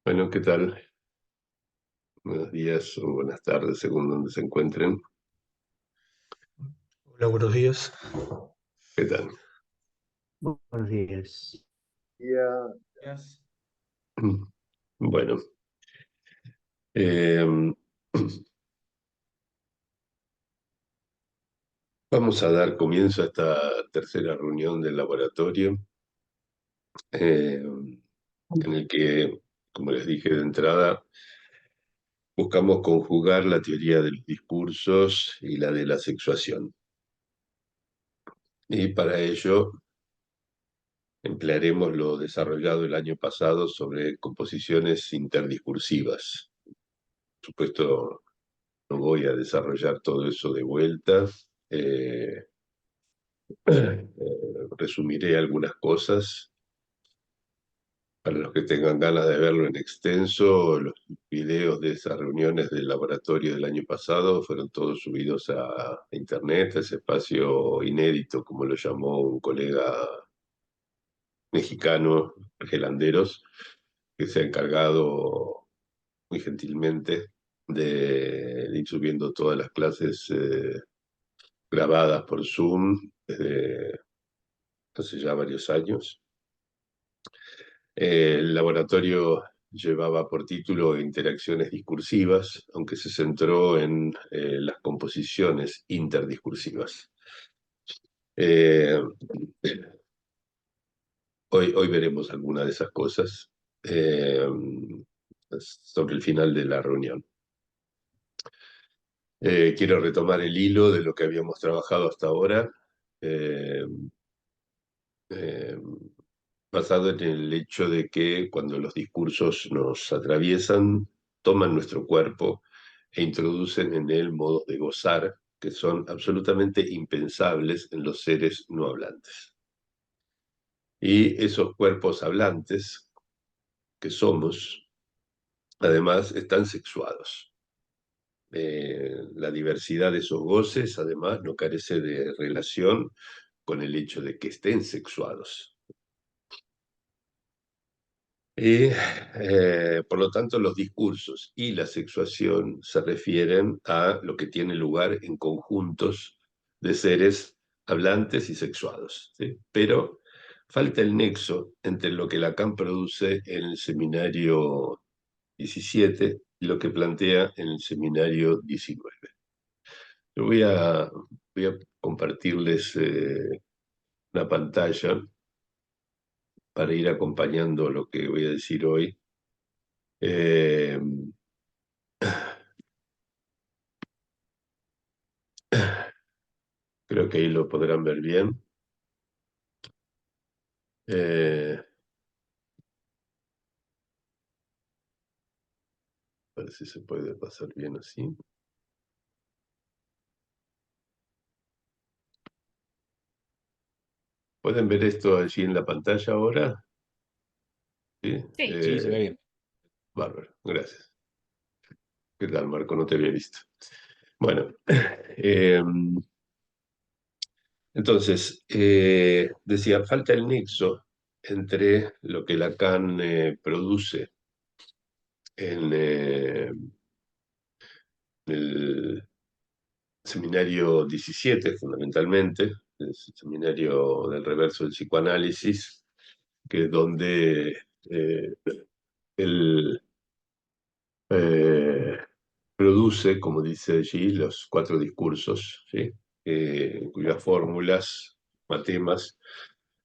Bueno, ¿qué tal? Buenos días o buenas tardes, según donde se encuentren. Hola, buenos días. ¿Qué tal? Buenos días. Días. Bueno, eh, vamos a dar comienzo a esta tercera reunión del laboratorio, en el que, como les dije de entrada, buscamos conjugar la teoría de los discursos y la de la sexuación. Y para ello emplearemos lo desarrollado el año pasado sobre composiciones interdiscursivas. Por supuesto, no voy a desarrollar todo eso de vuelta. Eh, Resumiré algunas cosas. Para los que tengan ganas de verlo en extenso, los videos de esas reuniones del laboratorio del año pasado fueron todos subidos a internet, a ese espacio inédito, como lo llamó un colega mexicano, Gelanderos, que se ha encargado muy gentilmente de ir subiendo todas las clases grabadas por Zoom desde hace ya varios años. El laboratorio llevaba por título Interacciones discursivas, aunque se centró en las composiciones interdiscursivas. Eh, hoy veremos algunas de esas cosas eh, sobre el final de la reunión. Quiero retomar el hilo de lo que habíamos trabajado hasta ahora. Eh, eh, Basado en el hecho de que cuando los discursos nos atraviesan, toman nuestro cuerpo e introducen en él modos de gozar que son absolutamente impensables en los seres no hablantes. Y esos cuerpos hablantes que somos, además, están sexuados. La diversidad de esos goces, además, no carece de relación con el hecho de que estén sexuados. Y por lo tanto, los discursos y la sexuación se refieren a lo que tiene lugar en conjuntos de seres hablantes y sexuados, ¿sí? Pero falta el nexo entre lo que Lacan produce en el seminario 17 y lo que plantea en el seminario 19. Yo voy a compartirles una pantalla para ir acompañando lo que voy a decir hoy. Eh, Creo que ahí lo podrán ver bien. A ver si se puede pasar bien así. ¿Pueden ver esto allí en la pantalla ahora? Sí. Sí. Sí, se ve bien. Bárbaro, gracias. ¿Qué tal, Marco? No te había visto. Bueno, eh, entonces, decía, falta el nexo entre lo que Lacan produce en el seminario 17, fundamentalmente, el seminario del reverso del psicoanálisis, que es donde él eh, produce, como dice allí, los cuatro discursos, ¿sí? Cuyas fórmulas, matemas,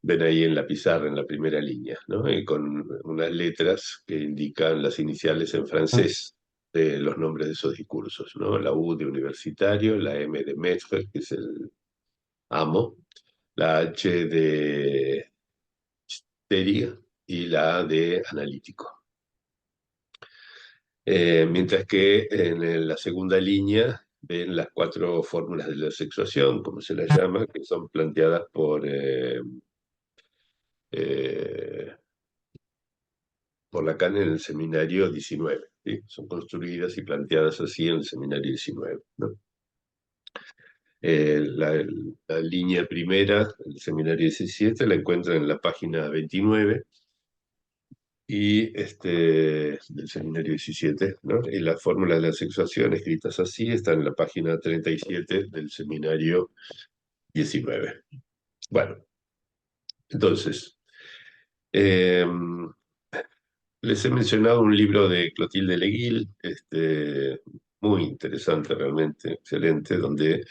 ven ahí en la pizarra, en la primera línea, ¿no? Y con unas letras que indican las iniciales en francés de los nombres de esos discursos, ¿no? La U de universitario, la M de maître, que es el amo, la H de histeria y la A de analítico. Mientras que en la segunda línea ven las cuatro fórmulas de la sexuación, como se las llama, que son planteadas eh, por Lacan en el seminario 19, ¿sí? Son construidas y planteadas así en el seminario 19, ¿no? La línea primera, el seminario 17, la encuentran en la página 29, y del seminario 17, ¿no? Y las fórmulas de la sexuación escritas así están en la página 37 del seminario 19. Bueno, entonces, eh, les he mencionado un libro de Clotilde Leguil, muy interesante realmente, excelente, donde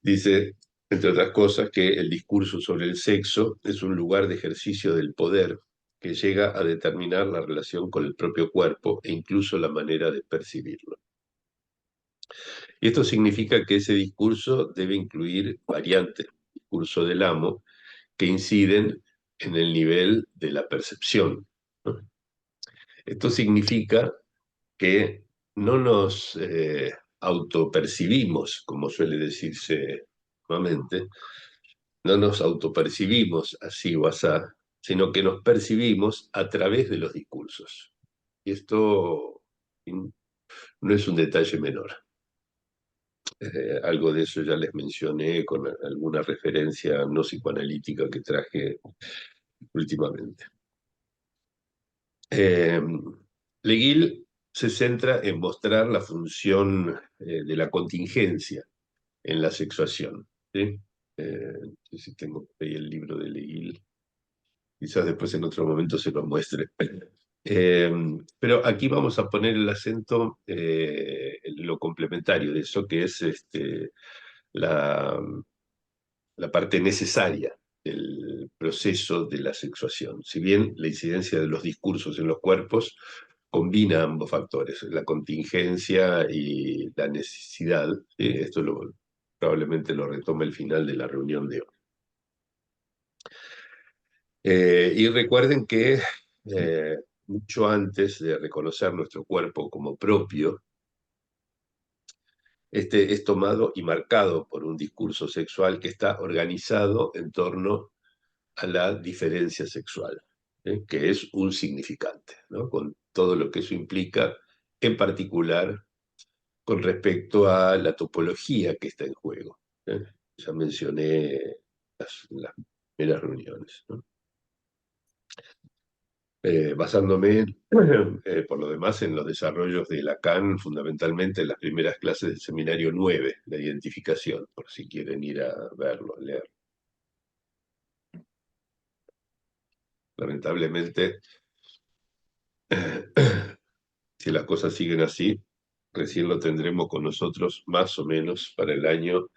dice, entre otras cosas, que el discurso sobre el sexo es un lugar de ejercicio del poder que llega a determinar la relación con el propio cuerpo e incluso la manera de percibirlo. Y esto significa que ese discurso debe incluir variantes, discurso del amo, que inciden en el nivel de la percepción, ¿no? Esto significa que no nos autopercibimos, como suele decirse nuevamente, no nos autopercibimos así o asá, sino que nos percibimos a través de los discursos. Y esto no es un detalle menor. Algo de eso ya les mencioné con alguna referencia no psicoanalítica que traje últimamente. Leguil se centra en mostrar la función de la contingencia en la sexuación, ¿sí? No sé si tengo ahí el libro de Leguil, quizás después en otro momento se lo muestre. Eh, pero aquí vamos a poner el acento en lo complementario de eso, que es la, la parte necesaria del proceso de la sexuación. Si bien la incidencia de los discursos en los cuerpos combina ambos factores, la contingencia y la necesidad, ¿sí? Esto probablemente lo retoma el final de la reunión de hoy. Y recuerden que mucho antes de reconocer nuestro cuerpo como propio, este es tomado y marcado por un discurso sexual que está organizado en torno a la diferencia sexual, que es un significante, ¿no? Con todo lo que eso implica, en particular con respecto a la topología que está en juego, ¿eh? Ya mencioné las primeras reuniones, ¿no? Basándome, por lo demás, en los desarrollos de Lacan, fundamentalmente en las primeras clases del seminario 9, la identificación, por si quieren ir a verlo, a leer. Lamentablemente, si las cosas siguen así, recién lo tendremos con nosotros más o menos para el año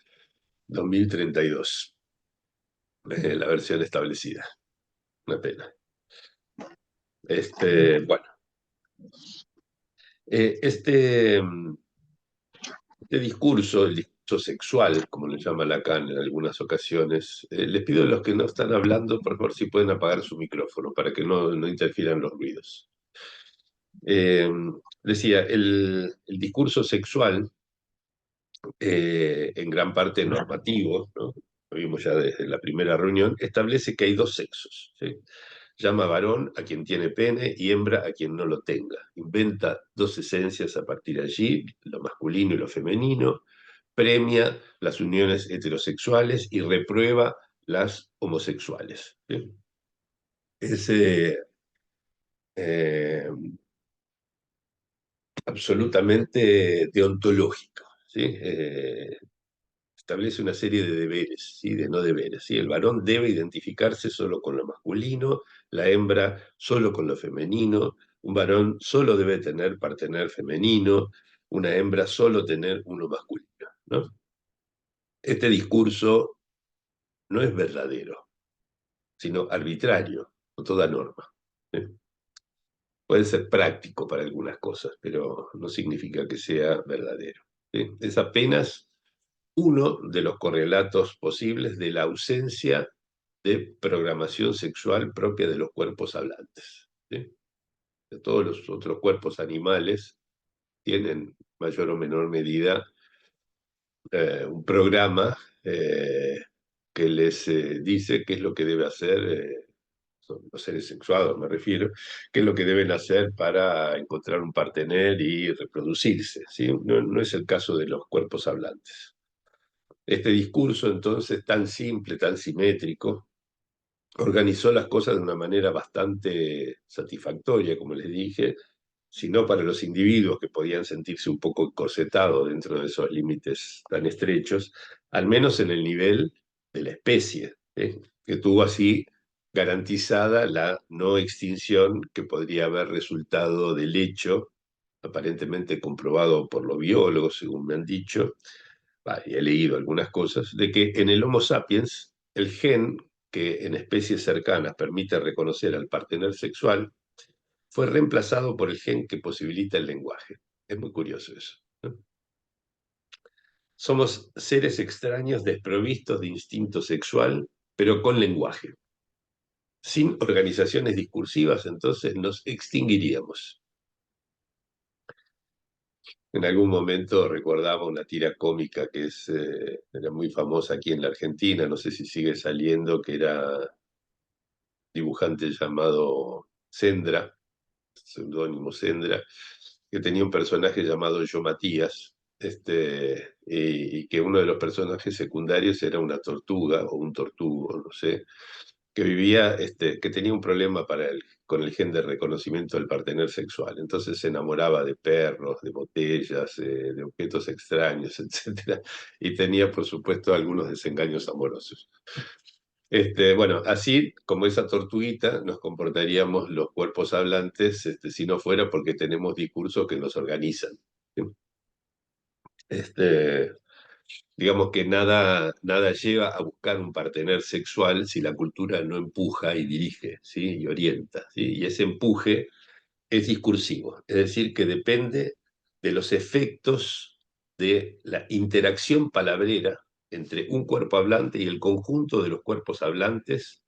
2032, la versión establecida. Una pena. Bueno, este discurso, el discurso sexual, como le llama Lacan en algunas ocasiones, les pido a los que no están hablando, por favor, si pueden apagar su micrófono para que no interfieran los ruidos. Eh, Decía, el discurso sexual, en gran parte normativo, ¿no? Lo vimos ya desde la primera reunión, establece que hay dos sexos, ¿sí? Llama varón a quien tiene pene y hembra a quien no lo tenga. Inventa dos esencias a partir de allí, lo masculino y lo femenino, premia las uniones heterosexuales y reprueba las homosexuales, ¿sí? Es eh, absolutamente deontológico, ¿sí? Establece una serie de deberes, ¿sí? De no deberes, ¿sí? El varón debe identificarse solo con lo masculino, la hembra solo con lo femenino, un varón solo debe tener partener femenino, una hembra solo tener uno masculino, ¿no? Este discurso no es verdadero, sino arbitrario, o toda norma, ¿sí? Puede ser práctico para algunas cosas, pero no significa que sea verdadero, ¿sí? Es apenas uno de los correlatos posibles de la ausencia de programación sexual propia de los cuerpos hablantes, ¿sí? Todos los otros cuerpos animales tienen, mayor o menor medida, un programa que les dice qué es lo que debe hacer, son los seres sexuados me refiero, qué es lo que deben hacer para encontrar un partener y reproducirse, ¿sí? No es el caso de los cuerpos hablantes. Este discurso, entonces, tan simple, tan simétrico, organizó las cosas de una manera bastante satisfactoria, como les dije, sino para los individuos que podían sentirse un poco encorsetados dentro de esos límites tan estrechos, al menos en el nivel de la especie, que tuvo así garantizada la no extinción que podría haber resultado del hecho, aparentemente comprobado por los biólogos, según me han dicho, y he leído algunas cosas, de que en el Homo sapiens el gen que en especies cercanas permite reconocer al partener sexual fue reemplazado por el gen que posibilita el lenguaje. Es muy curioso eso, ¿no? Somos seres extraños desprovistos de instinto sexual, pero con lenguaje. Sin organizaciones discursivas, entonces nos extinguiríamos. En algún momento recordaba una tira cómica que era muy famosa aquí en la Argentina, no sé si sigue saliendo, que era dibujante llamado Sendra, seudónimo Sendra, que tenía un personaje llamado Yo Matías, y que uno de los personajes secundarios era una tortuga o un tortugo, no sé, que vivía, que tenía un problema con el gen de reconocimiento del partener sexual. Entonces se enamoraba de perros, de botellas, de objetos extraños, etcétera, y tenía, por supuesto, algunos desengaños amorosos. Bueno, así como esa tortuguita nos comportaríamos los cuerpos hablantes, si no fuera porque tenemos discursos que nos organizan, ¿sí? Este, digamos que nada lleva a buscar un partener sexual si la cultura no empuja y dirige, ¿sí? Y orienta, ¿sí? Y ese empuje es discursivo, es decir, que depende de los efectos de la interacción palabrera entre un cuerpo hablante y el conjunto de los cuerpos hablantes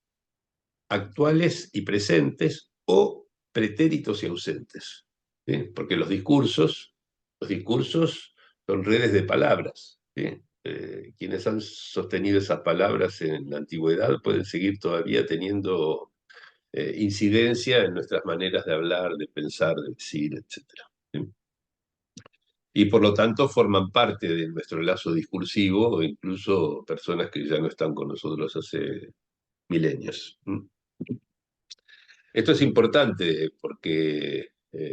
actuales y presentes o pretéritos y ausentes, ¿sí? Porque los discursos son redes de palabras, ¿sí? Quienes han sostenido esas palabras en la antigüedad pueden seguir todavía teniendo incidencia en nuestras maneras de hablar, de pensar, de decir, etcétera, ¿sí? Y por lo tanto forman parte de nuestro lazo discursivo, o incluso personas que ya no están con nosotros hace milenios. Esto es importante porque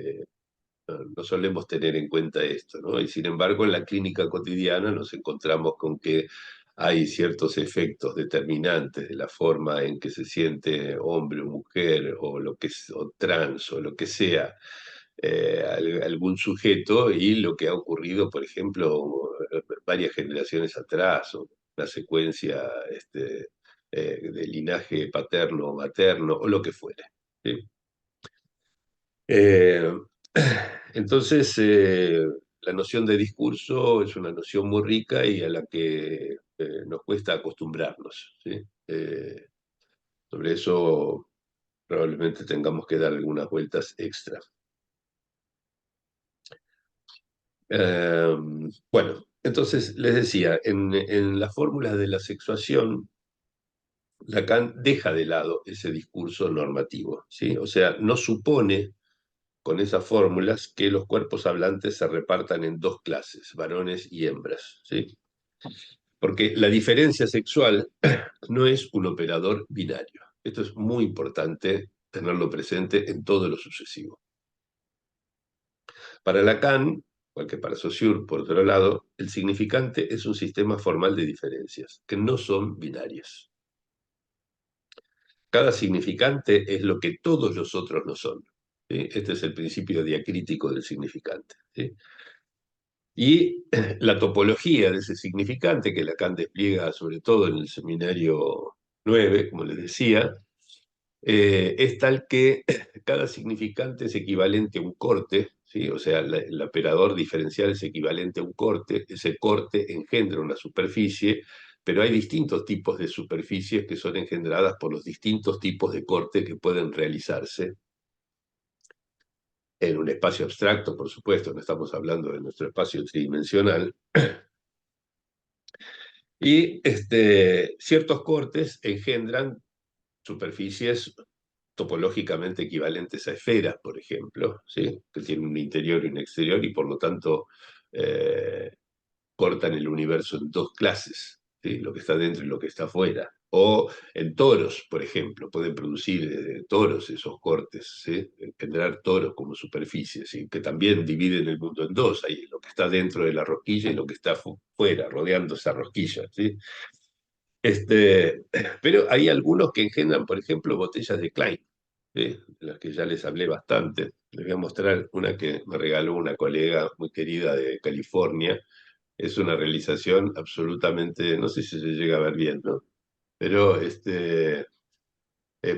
no solemos tener en cuenta esto, ¿no? Y sin embargo, en la clínica cotidiana nos encontramos con que hay ciertos efectos determinantes de la forma en que se siente hombre o mujer, o o trans, o lo que sea, algún sujeto, y lo que ha ocurrido, por ejemplo, varias generaciones atrás, o una secuencia de linaje paterno o materno, o lo que fuere, ¿sí? Eh, entonces, la noción de discurso es una noción muy rica y a la que nos cuesta acostumbrarnos, ¿sí? Sobre eso probablemente tengamos que dar algunas vueltas extra. Bueno, entonces les decía, en las fórmulas de la sexuación, Lacan deja de lado ese discurso normativo, ¿sí? O sea, no supone con esas fórmulas que los cuerpos hablantes se repartan en dos clases, varones y hembras, ¿sí? Porque la diferencia sexual no es un operador binario. Esto es muy importante tenerlo presente en todo lo sucesivo. Para Lacan, igual que para Saussure, por otro lado, el significante es un sistema formal de diferencias, que no son binarias. Cada significante es lo que todos los otros no son, ¿sí? Este es el principio diacrítico del significante, ¿sí? Y la topología de ese significante, que Lacan despliega sobre todo en el seminario 9, como les decía, es tal que cada significante es equivalente a un corte, ¿sí? O sea, el operador diferencial es equivalente a un corte, ese corte engendra una superficie, pero hay distintos tipos de superficies que son engendradas por los distintos tipos de corte que pueden realizarse en un espacio abstracto, por supuesto, no estamos hablando de nuestro espacio tridimensional. Y ciertos cortes engendran superficies topológicamente equivalentes a esferas, por ejemplo, ¿sí? Que tienen un interior y un exterior y por lo tanto cortan el universo en dos clases. ¿sí? Lo que está dentro y lo que está afuera. O en toros, por ejemplo, pueden producir toros esos cortes, ¿sí? Generar toros como superficie, ¿sí? Que también dividen el mundo en dos, hay lo que está dentro de la rosquilla y lo que está fuera, rodeando esa rosquilla, ¿sí? Este, pero hay algunos que engendran, por ejemplo, botellas de Klein, ¿sí? De las que ya les hablé bastante. Les voy a mostrar una que me regaló una colega muy querida de California. Es una realización absolutamente, no sé si se llega a ver bien, ¿no? Pero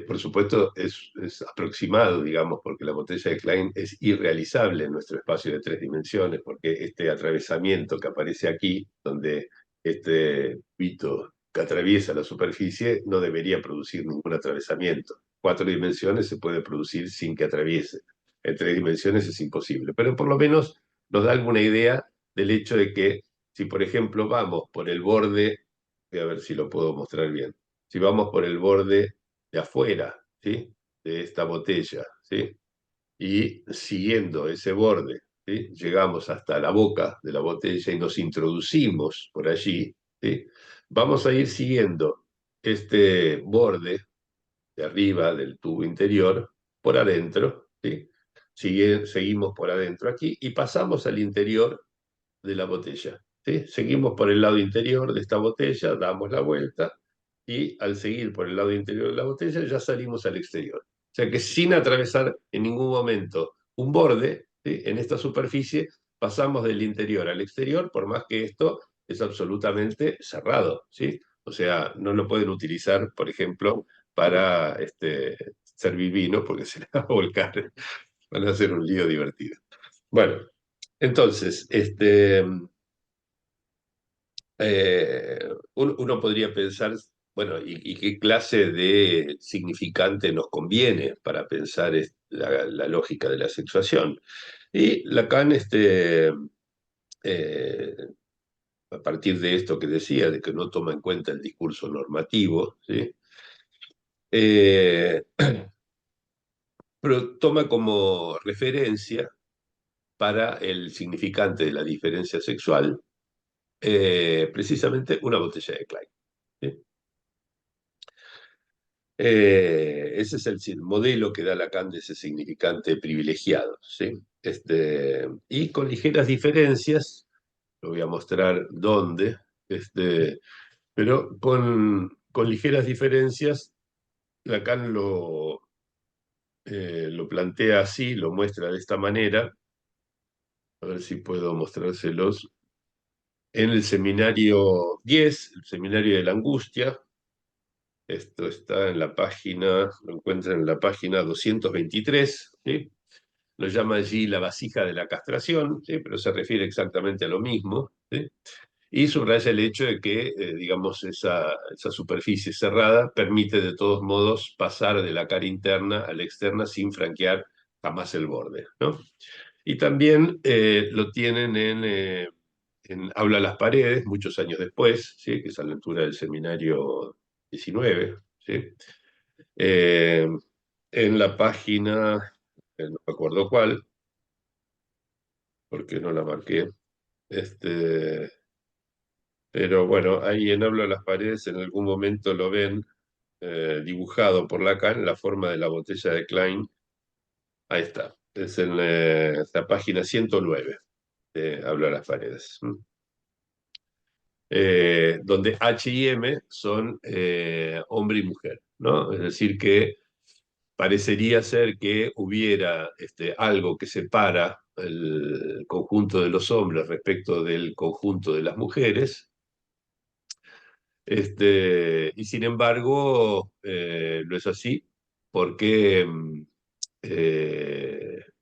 por supuesto es aproximado, digamos, porque la botella de Klein es irrealizable en nuestro espacio de 3 dimensiones, porque este atravesamiento que aparece aquí, donde este pito que atraviesa la superficie, no debería producir ningún atravesamiento. 4 dimensiones se puede producir sin que atraviese. En 3 dimensiones es imposible, pero por lo menos nos da alguna idea del hecho de que si, por ejemplo, vamos por el borde, voy a ver si lo puedo mostrar bien, si vamos por el borde de afuera, ¿sí? De esta botella, ¿sí? Y siguiendo ese borde, ¿sí? Llegamos hasta la boca de la botella y nos introducimos por allí, ¿sí? Vamos a ir siguiendo este borde de arriba del tubo interior por adentro, ¿sí? Seguimos por adentro aquí y pasamos al interior de la botella, ¿sí? Seguimos por el lado interior de esta botella, damos la vuelta y al seguir por el lado interior de la botella ya salimos al exterior. O sea que sin atravesar en ningún momento un borde, ¿sí? En esta superficie pasamos del interior al exterior, por más que esto es absolutamente cerrado, ¿sí? O sea, no lo pueden utilizar, por ejemplo, para servir vino porque se le va a volcar, van a hacer un lío divertido. Bueno, entonces, uno podría pensar, bueno, ¿y qué clase de significante nos conviene para pensar la lógica de la sexuación? Y Lacan, eh, a partir de esto que decía, de que no toma en cuenta el discurso normativo, ¿sí? Eh, pero toma como referencia para el significante de la diferencia sexual, precisamente una botella de Klein. ¿Sí? Ese es el modelo que da Lacan de ese significante privilegiado, ¿sí? Y con ligeras diferencias, lo voy a mostrar dónde, pero con ligeras diferencias, Lacan lo plantea así, lo muestra de esta manera, a ver si puedo mostrárselos, en el seminario 10, el seminario de la angustia. Esto está en la página, lo encuentran en la página 223, ¿sí? Lo llama allí la vasija de la castración, ¿sí? Pero se refiere exactamente a lo mismo, ¿sí? Y subraya el hecho de que, digamos, esa superficie cerrada permite de todos modos pasar de la cara interna a la externa sin franquear jamás el borde, ¿no? Y también lo tienen en Habla a las paredes, muchos años después, ¿sí? Que es a la altura del seminario 19, ¿sí? Eh, en la página, no me acuerdo cuál, porque no la marqué, este, pero bueno, ahí en Hablo a las paredes en algún momento lo ven dibujado por Lacan en la forma de la botella de Klein. Ahí está, es en la página 109 de Hablo a las paredes. Donde H y M son hombre y mujer, ¿no? Es decir, que parecería ser que hubiera algo que separa el conjunto de los hombres respecto del conjunto de las mujeres, y sin embargo no es así, porque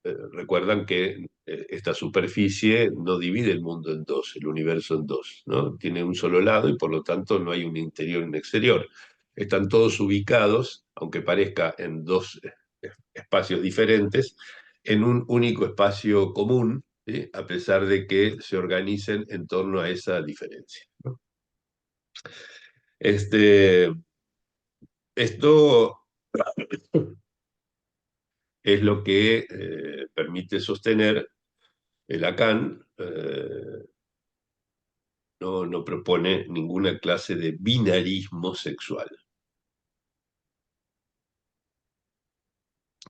recuerdan que esta superficie no divide el mundo en dos, el universo en dos, ¿no? Tiene un solo lado y por lo tanto no hay un interior y un exterior. Están todos ubicados, aunque parezca en dos espacios diferentes, en un único espacio común, ¿sí? A pesar de que se organicen en torno a esa diferencia, ¿no? Este, Esto es lo que permite sostener el Lacan no propone ninguna clase de binarismo sexual.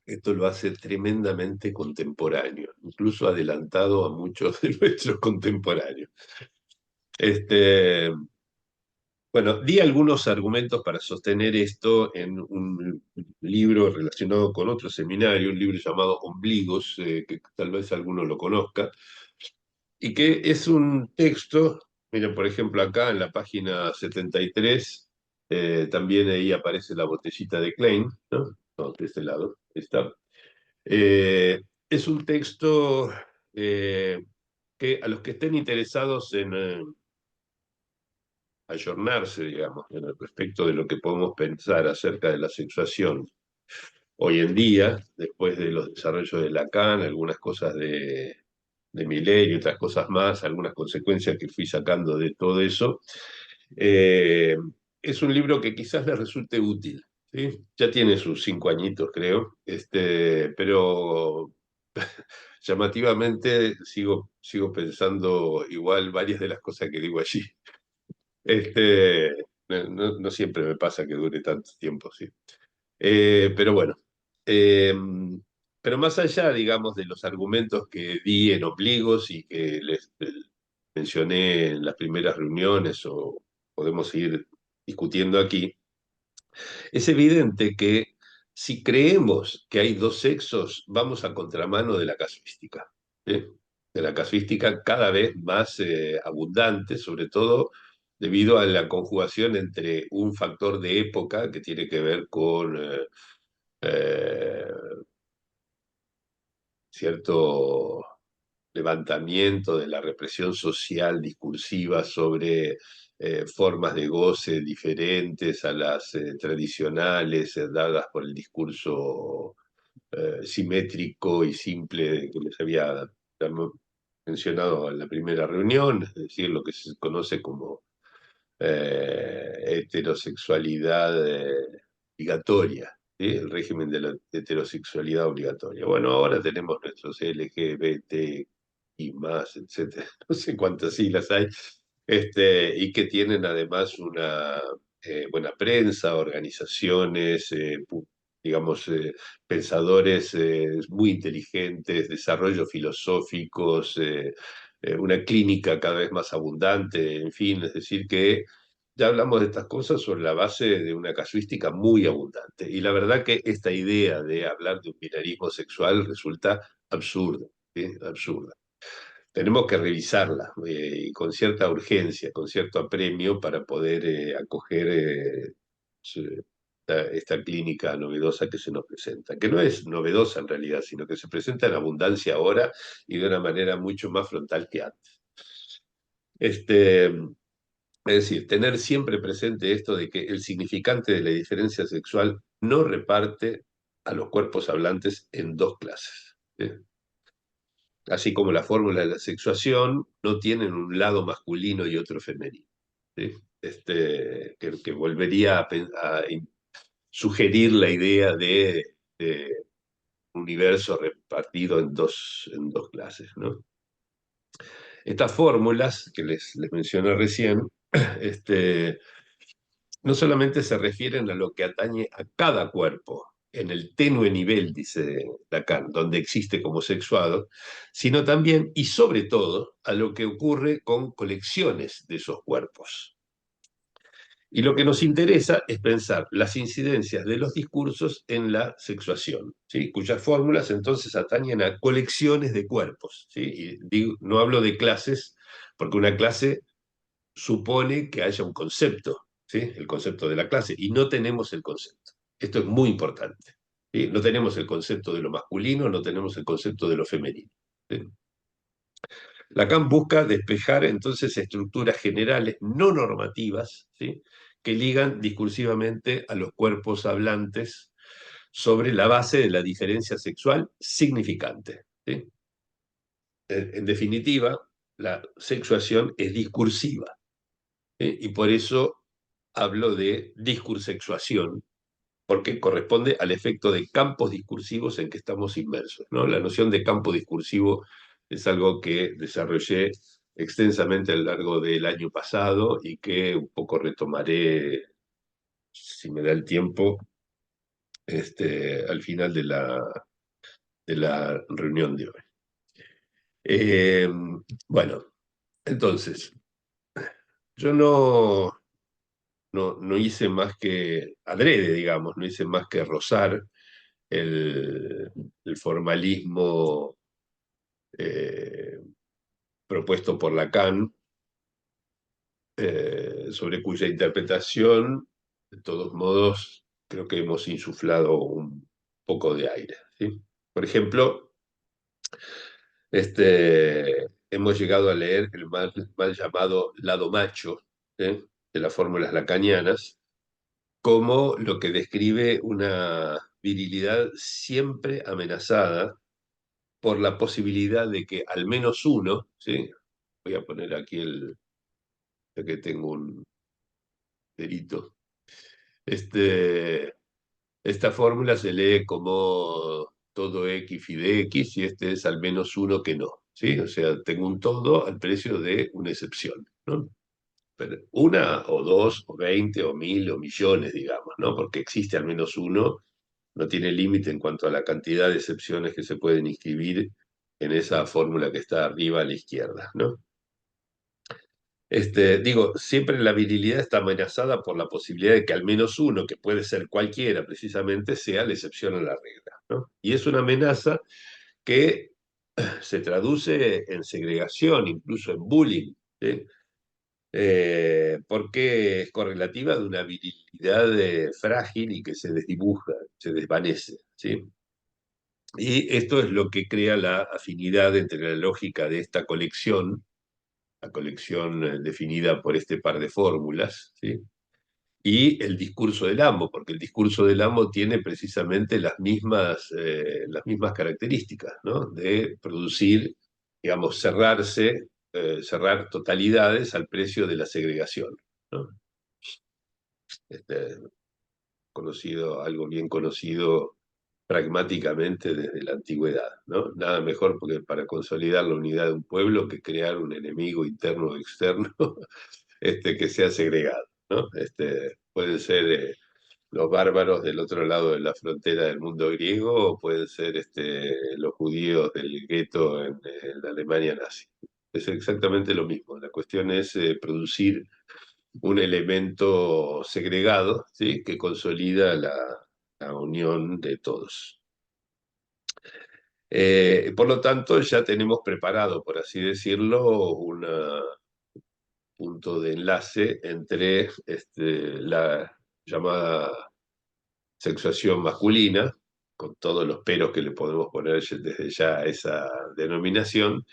Esto lo hace tremendamente contemporáneo, incluso adelantado a muchos de nuestros contemporáneos. Bueno, di algunos argumentos para sostener esto en un libro relacionado con otro seminario, un libro llamado Ombligos, que tal vez alguno lo conozca, y que es un texto, miren, por ejemplo, acá en la página 73, también ahí aparece la botellita de Klein, ¿no? No, de este lado, está. Es un texto que a los que estén interesados en ayornarse, digamos, en el respecto de lo que podemos pensar acerca de la sexuación hoy en día, después de los desarrollos de Lacan, algunas cosas de Miller y otras cosas más, algunas consecuencias que fui sacando de todo eso, eh, es un libro que quizás les resulte útil. ¿Sí? Ya tiene sus 5 añitos, creo, pero llamativamente sigo pensando igual varias de las cosas que digo allí. No siempre me pasa que dure tanto tiempo, sí. Pero bueno, eh, pero más allá, digamos, de los argumentos que di en Obligos y que les mencioné en las primeras reuniones o podemos seguir discutiendo aquí, es evidente que si creemos que hay dos sexos, vamos a contramano de la casuística, ¿sí? De la casuística cada vez más abundante, sobre todo debido a la conjugación entre un factor de época que tiene que ver con eh, cierto levantamiento de la represión social discursiva sobre formas de goce diferentes a las tradicionales dadas por el discurso simétrico y simple que les había mencionado en la primera reunión, es decir, lo que se conoce como heterosexualidad obligatoria, ¿sí? El régimen de la heterosexualidad obligatoria. Bueno, ahora tenemos nuestros LGBT y más, etcétera, no sé cuántas siglas hay, y que tienen además una buena prensa, organizaciones, digamos, pensadores muy inteligentes, desarrollos filosóficos, una clínica cada vez más abundante, en fin, es decir que ya hablamos de estas cosas sobre la base de una casuística muy abundante. Y la verdad que esta idea de hablar de un binarismo sexual resulta absurda, ¿sí? Absurda. Tenemos que revisarla y con cierta urgencia, con cierto apremio para poder acoger esta clínica novedosa que se nos presenta, que no es novedosa en realidad, sino que se presenta en abundancia ahora y de una manera mucho más frontal que antes. Es decir, tener siempre presente esto de que el significante de la diferencia sexual no reparte a los cuerpos hablantes en dos clases. ¿Sí? Así como la fórmula de la sexuación no tienen un lado masculino y otro femenino. ¿Sí? Que volvería a sugerir la idea de universo repartido en dos clases, ¿no? Estas fórmulas que les mencioné recién, no solamente se refieren a lo que atañe a cada cuerpo, en el tenue nivel, dice Lacan, donde existe como sexuado, sino también y sobre todo a lo que ocurre con colecciones de esos cuerpos. Y lo que nos interesa es pensar las incidencias de los discursos en la sexuación, ¿sí? Cuyas fórmulas entonces atañen a colecciones de cuerpos. ¿Sí? Y no hablo de clases, porque una clase supone que haya un concepto, ¿sí? El concepto de la clase, y no tenemos el concepto. Esto es muy importante. ¿Sí? No tenemos el concepto de lo masculino, no tenemos el concepto de lo femenino. ¿Sí? Lacan busca despejar entonces estructuras generales no normativas, ¿sí? Que ligan discursivamente a los cuerpos hablantes sobre la base de la diferencia sexual significante. ¿Sí? En definitiva, la sexuación es discursiva, ¿sí? Y por eso hablo de discursexuación, porque corresponde al efecto de campos discursivos en que estamos inmersos, ¿no? La noción de campo discursivo es algo que desarrollé extensamente a lo largo del año pasado y que un poco retomaré, si me da el tiempo, al final de la reunión de hoy. Eh, bueno, entonces, yo no hice más que, adrede, digamos, no hice más que rozar el, el formalismo eh, propuesto por Lacan, sobre cuya interpretación, de todos modos, creo que hemos insuflado un poco de aire, ¿sí? Por ejemplo, hemos llegado a leer el mal llamado lado macho, ¿eh?, de las fórmulas lacanianas, como lo que describe una virilidad siempre amenazada por la posibilidad de que al menos uno, ¿sí? Voy a poner aquí ya que tengo un delito. Esta fórmula se lee como todo X y de X, y este es al menos uno que no, ¿sí? O sea, tengo un todo al precio de una excepción, ¿no? Pero una o dos o 20 o 1000 o millones, digamos, ¿no? Porque existe al menos uno, no tiene límite en cuanto a la cantidad de excepciones que se pueden inscribir en esa fórmula que está arriba a la izquierda, ¿no? Digo, siempre la virilidad está amenazada por la posibilidad de que al menos uno, que puede ser cualquiera precisamente, sea la excepción a la regla, ¿no? Y es una amenaza que se traduce en segregación, incluso en bullying, ¿sí? Porque es correlativa de una virilidad frágil y que se desdibuja, se desvanece, ¿sí? Y esto es lo que crea la afinidad entre la lógica de esta colección, la colección definida por este par de fórmulas, ¿sí?, y el discurso del amo, porque el discurso del amo tiene precisamente las mismas características, ¿no? De producir, digamos, cerrar totalidades al precio de la segregación, ¿no? Este, algo bien conocido pragmáticamente desde la antigüedad, ¿no? Nada mejor porque para consolidar la unidad de un pueblo que crear un enemigo interno o externo que sea segregado, ¿no? Pueden ser los bárbaros del otro lado de la frontera del mundo griego, o pueden ser los judíos del gueto en la Alemania nazi. Es exactamente lo mismo. La cuestión es producir un elemento segregado, ¿sí?, que consolida la unión de todos. Por lo tanto, ya tenemos preparado, por así decirlo, un punto de enlace entre la llamada sexuación masculina, con todos los peros que le podemos poner desde ya a esa denominación,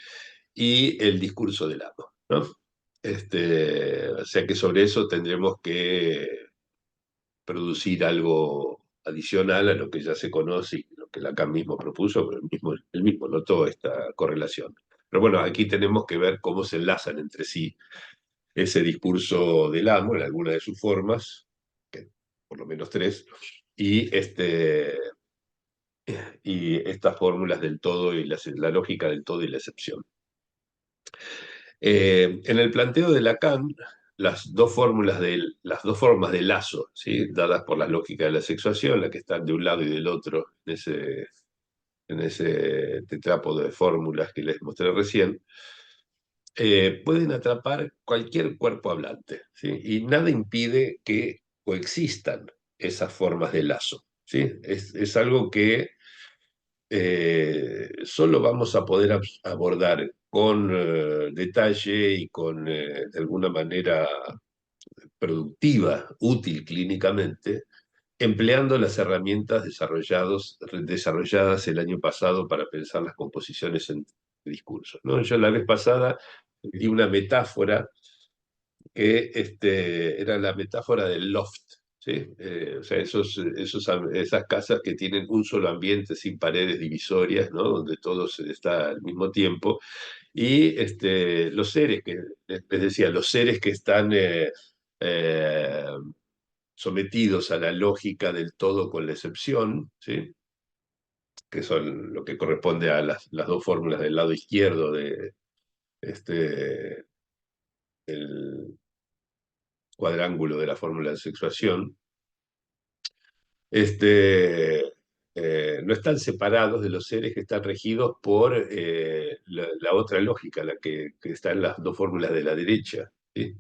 y el discurso del amo, ¿no? O sea que sobre eso tendremos que producir algo adicional a lo que ya se conoce y lo que Lacan mismo propuso, pero él mismo notó esta correlación. Pero bueno, aquí tenemos que ver cómo se enlazan entre sí ese discurso del amo en alguna de sus formas, que por lo menos tres, y, y estas fórmulas del todo y la lógica del todo y la excepción. En el planteo de Lacan, las dos formas de lazo, ¿sí?, dadas por la lógica de la sexuación, la que están de un lado y del otro en ese tetrápodo de fórmulas que les mostré recién, pueden atrapar cualquier cuerpo hablante, ¿sí? Y nada impide que coexistan esas formas de lazo, ¿sí? Es algo que solo vamos a poder abordar con detalle y de alguna manera productiva, útil clínicamente, empleando las herramientas desarrolladas el año pasado para pensar las composiciones en discursos, ¿no? Yo la vez pasada di una metáfora que era la metáfora del loft, ¿sí? O sea, esas casas que tienen un solo ambiente sin paredes divisorias, ¿no?, donde todo se está al mismo tiempo, y los seres les decía, los seres que están eh, sometidos a la lógica del todo con la excepción, ¿sí?, que son lo que corresponde a las dos fórmulas del lado izquierdo el cuadrángulo de la fórmula de sexuación, no están separados de los seres que están regidos por la otra lógica, la que está en las dos fórmulas de la derecha, ¿sí?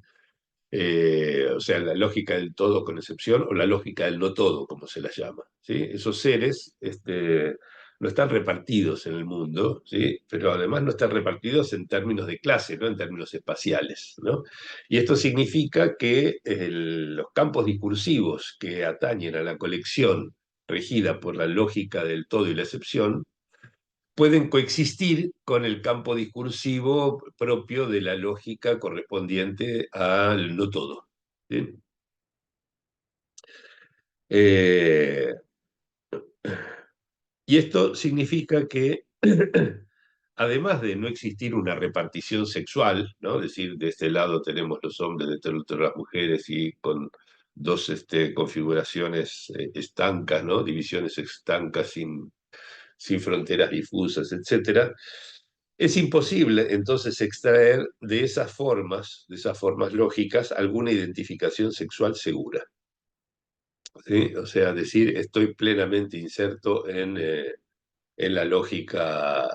O sea, la lógica del todo con excepción o la lógica del no todo, como se la llama, ¿sí? Esos seres no están repartidos en el mundo, ¿sí? Pero además no están repartidos en términos de clase, no en términos espaciales, ¿no? Y esto significa que los campos discursivos que atañen a la colección regida por la lógica del todo y la excepción pueden coexistir con el campo discursivo propio de la lógica correspondiente al no todo. ¿Sí? Eh, y esto significa que, además de no existir una repartición sexual, ¿no? Es decir, de este lado tenemos los hombres, de este otro las mujeres, y con dos configuraciones estancas, ¿no? Divisiones estancas sin fronteras difusas, etcétera. Es imposible entonces extraer de esas formas lógicas, alguna identificación sexual segura. ¿Sí? O sea, decir estoy plenamente inserto en la lógica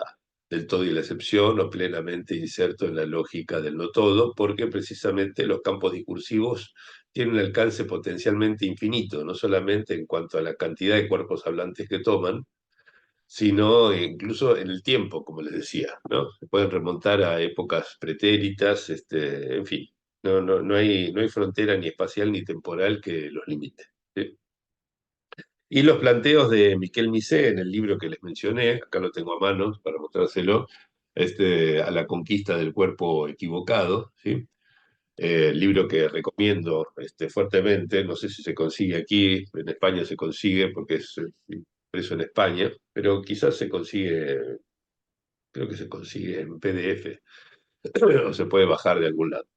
del todo y la excepción, o plenamente inserto en la lógica del no todo, porque precisamente los campos discursivos tienen un alcance potencialmente infinito, no solamente en cuanto a la cantidad de cuerpos hablantes que toman, sino incluso en el tiempo, como les decía, ¿no? Se pueden remontar a épocas pretéritas, en fin, no hay frontera ni espacial ni temporal que los limite. ¿Sí? Y los planteos de Miquel Misé en el libro que les mencioné, acá lo tengo a mano para mostrárselo, a la conquista del cuerpo equivocado, ¿sí? Libro que recomiendo fuertemente, no sé si se consigue aquí, en España se consigue porque es impreso en España, pero quizás se consigue, creo que se consigue en PDF, o se puede bajar de algún lado.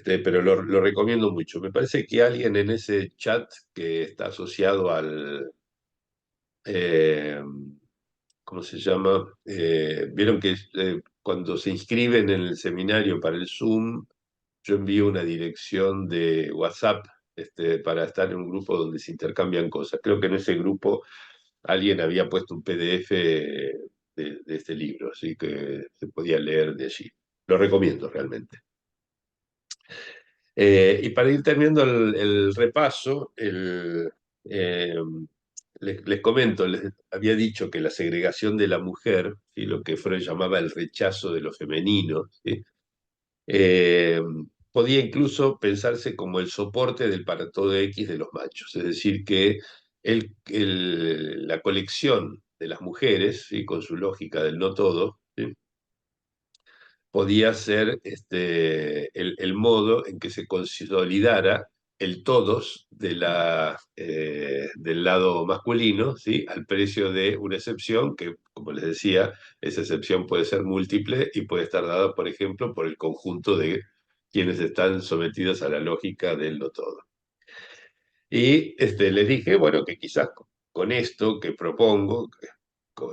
Pero lo recomiendo mucho. Me parece que alguien en ese chat que está asociado al, eh, ¿cómo se llama? Vieron que cuando se inscriben en el seminario para el Zoom, yo envío una dirección de WhatsApp para estar en un grupo donde se intercambian cosas. Creo que en ese grupo alguien había puesto un PDF de este libro, así que se podía leer de allí. Lo recomiendo realmente. Y para ir terminando el repaso, eh, les comento, les había dicho que la segregación de la mujer, ¿sí? Lo que Freud llamaba el rechazo de lo femenino, ¿sí? eh, podía incluso pensarse como el soporte del para todo X de los machos, es decir, que la colección de las mujeres, ¿sí? Con su lógica del no todo, ¿sí? Podía ser el modo en que se consolidara el todos del lado masculino, ¿sí? Al precio de una excepción que, como les decía, esa excepción puede ser múltiple y puede estar dada, por ejemplo, por el conjunto de quienes están sometidos a la lógica del no todo. Y les dije, bueno, que quizás con esto que propongo,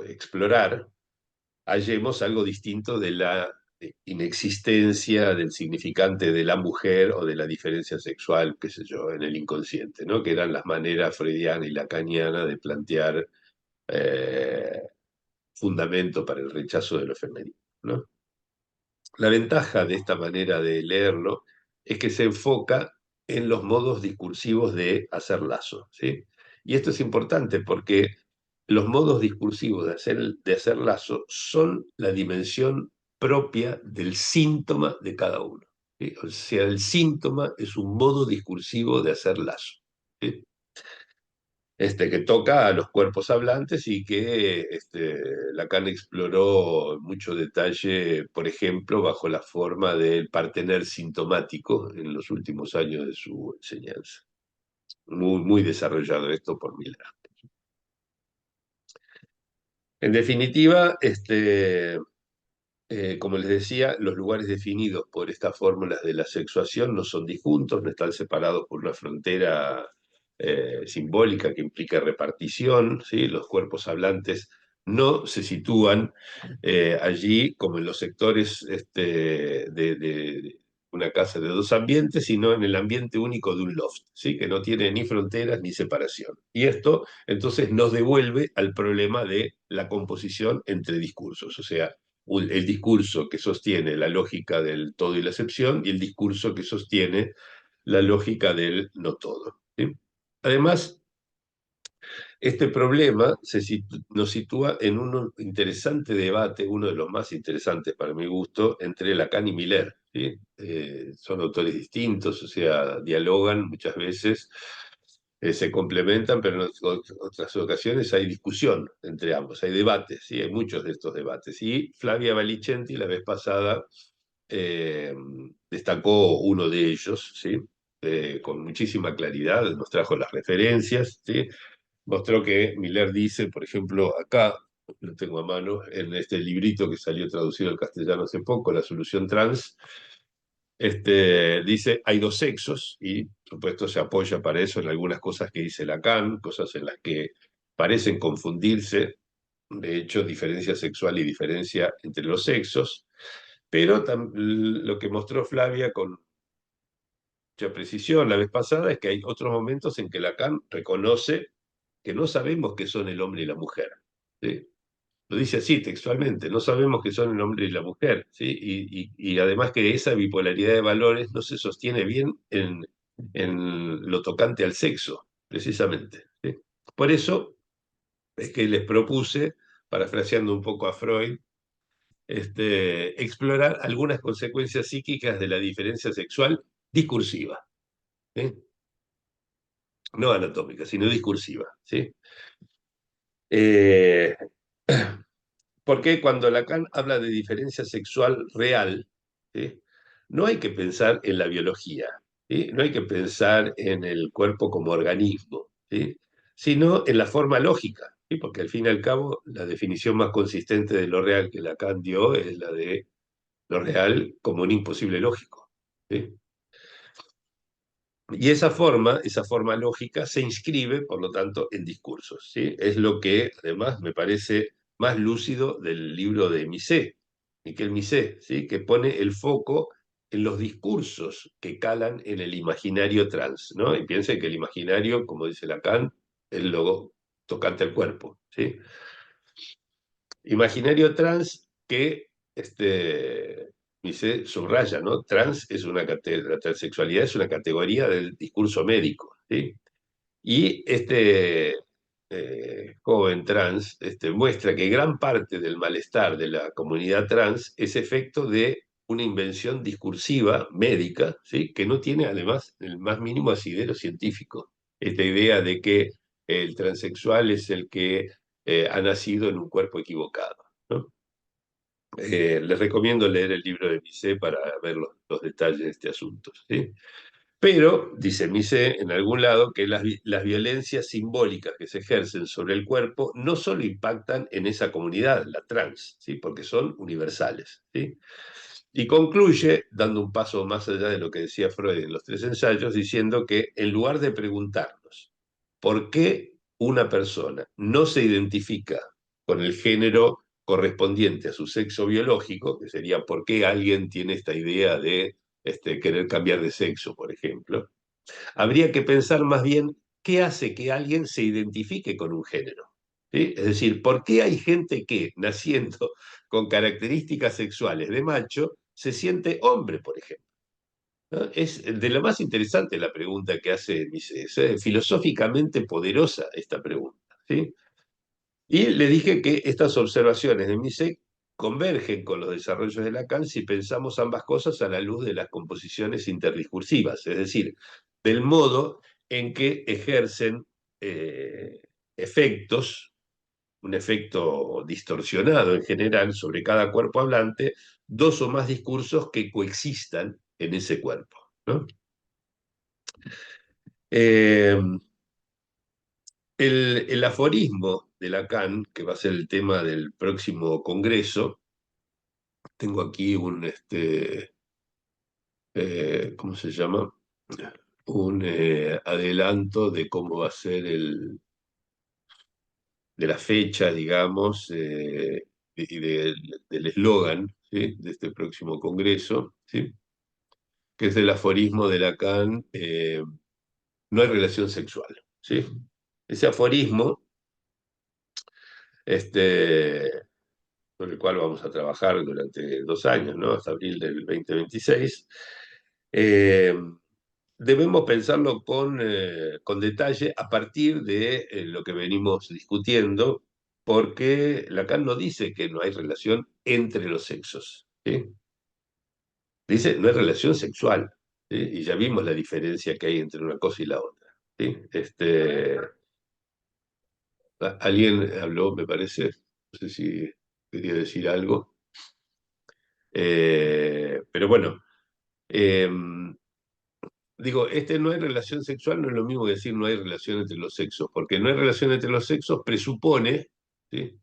explorar, hallemos algo distinto de la inexistencia del significante de la mujer o de la diferencia sexual, qué sé yo, en el inconsciente, ¿no? Que eran las maneras freudiana y lacaniana de plantear eh, fundamento para el rechazo de lo femenino, ¿no? La ventaja de esta manera de leerlo es que se enfoca en los modos discursivos de hacer lazo, ¿sí? Y esto es importante porque los modos discursivos de hacer lazo son la dimensión propia del síntoma de cada uno, ¿sí? O sea, el síntoma es un modo discursivo de hacer lazo, ¿sí? Que toca a los cuerpos hablantes y que Lacan exploró en mucho detalle, por ejemplo, bajo la forma del partener sintomático en los últimos años de su enseñanza. Muy, muy desarrollado esto por Miller. En definitiva, como les decía, los lugares definidos por estas fórmulas de la sexuación no son disjuntos, no están separados por una frontera simbólica que implica repartición, ¿sí? Los cuerpos hablantes no se sitúan allí como en los sectores de una casa de dos ambientes, sino en el ambiente único de un loft, ¿sí? Que no tiene ni fronteras ni separación. Y esto entonces nos devuelve al problema de la composición entre discursos, o sea, el discurso que sostiene la lógica del todo y la excepción y el discurso que sostiene la lógica del no todo, ¿sí? Además, este problema nos sitúa en un interesante debate, uno de los más interesantes para mi gusto, entre Lacan y Miller, ¿sí? Son autores distintos, o sea, dialogan muchas veces, se complementan, pero en otras ocasiones hay discusión entre ambos, hay debates, ¿sí? Hay muchos de estos debates. Y Flavia Valicenti la vez pasada eh, destacó uno de ellos, ¿sí? Con muchísima claridad, nos trajo las referencias, ¿sí? Mostró que Miller dice, por ejemplo, acá, lo tengo a mano, en este librito que salió traducido al castellano hace poco, La solución trans, dice, hay dos sexos, y por supuesto se apoya para eso en algunas cosas que dice Lacan, cosas en las que parecen confundirse, de hecho, diferencia sexual y diferencia entre los sexos, pero lo que mostró Flavia con mucha precisión la vez pasada es que hay otros momentos en que Lacan reconoce que no sabemos qué son el hombre y la mujer, ¿sí? Lo dice así textualmente, no sabemos qué son el hombre y la mujer, ¿sí? Y además que esa bipolaridad de valores no se sostiene bien en lo tocante al sexo, precisamente, ¿sí? Por eso es que les propuse, parafraseando un poco a Freud, explorar algunas consecuencias psíquicas de la diferencia sexual discursiva, ¿sí? No anatómica, sino discursiva, ¿sí? Eh, Porque cuando Lacan habla de diferencia sexual real, ¿sí? No hay que pensar en la biología, ¿sí? No hay que pensar en el cuerpo como organismo, ¿sí? Sino en la forma lógica, ¿sí? Porque al fin y al cabo la definición más consistente de lo real que Lacan dio es la de lo real como un imposible lógico, ¿sí? Y esa forma lógica se inscribe, por lo tanto, en discursos, ¿sí? Es lo que, además, me parece más lúcido del libro de Misé, Miquel Misé, ¿sí? Que pone el foco en los discursos que calan en el imaginario trans, ¿no? Y piensen que el imaginario, como dice Lacan, es lo tocante al cuerpo, ¿sí? Imaginario trans que dice, subraya, ¿no? Trans es la transexualidad es una categoría del discurso médico, ¿sí? Y joven trans muestra que gran parte del malestar de la comunidad trans es efecto de una invención discursiva médica, ¿sí? Que no tiene además el más mínimo asidero científico. Esta idea de que el transexual es el que ha nacido en un cuerpo equivocado, ¿no? Les recomiendo leer el libro de Misé para ver los detalles de este asunto, ¿sí? Pero, dice Misé en algún lado, que las violencias simbólicas que se ejercen sobre el cuerpo no solo impactan en esa comunidad, la trans, ¿sí? Porque son universales, ¿sí? Y concluye, dando un paso más allá de lo que decía Freud en los tres ensayos, diciendo que en lugar de preguntarnos por qué una persona no se identifica con el género correspondiente a su sexo biológico, que sería por qué alguien tiene esta idea de querer cambiar de sexo, por ejemplo, habría que pensar más bien qué hace que alguien se identifique con un género, ¿sí? Es decir, ¿por qué hay gente que, naciendo con características sexuales de macho, se siente hombre, por ejemplo? ¿No? Es de lo más interesante la pregunta que hace Mises. Es filosóficamente poderosa esta pregunta, ¿sí? Y le dije que estas observaciones de Mises convergen con los desarrollos de Lacan si pensamos ambas cosas a la luz de las composiciones interdiscursivas, es decir, del modo en que ejercen eh, efectos, un efecto distorsionado en general sobre cada cuerpo hablante, dos o más discursos que coexistan en ese cuerpo, ¿no? Eh, el aforismo de Lacan, que va a ser el tema del próximo congreso, tengo aquí ¿cómo se llama? Un adelanto de cómo va a ser de la fecha, digamos, y del eslogan, ¿sí?, de este próximo congreso, ¿sí?, que es el aforismo de Lacan, no hay relación sexual, ¿sí? Ese aforismo, con el cual vamos a trabajar durante 2 años, ¿no?, hasta abril del 2026, eh, debemos pensarlo con detalle a partir de lo que venimos discutiendo, porque Lacan no dice que no hay relación entre los sexos, ¿sí? Dice no hay relación sexual, ¿sí? Y ya vimos la diferencia que hay entre una cosa y la otra, ¿sí? Alguien habló, me parece, no sé si quería decir algo, pero bueno, eh, digo, no hay relación sexual no es lo mismo que decir no hay relación entre los sexos, porque no hay relación entre los sexos presupone, ¿sí?,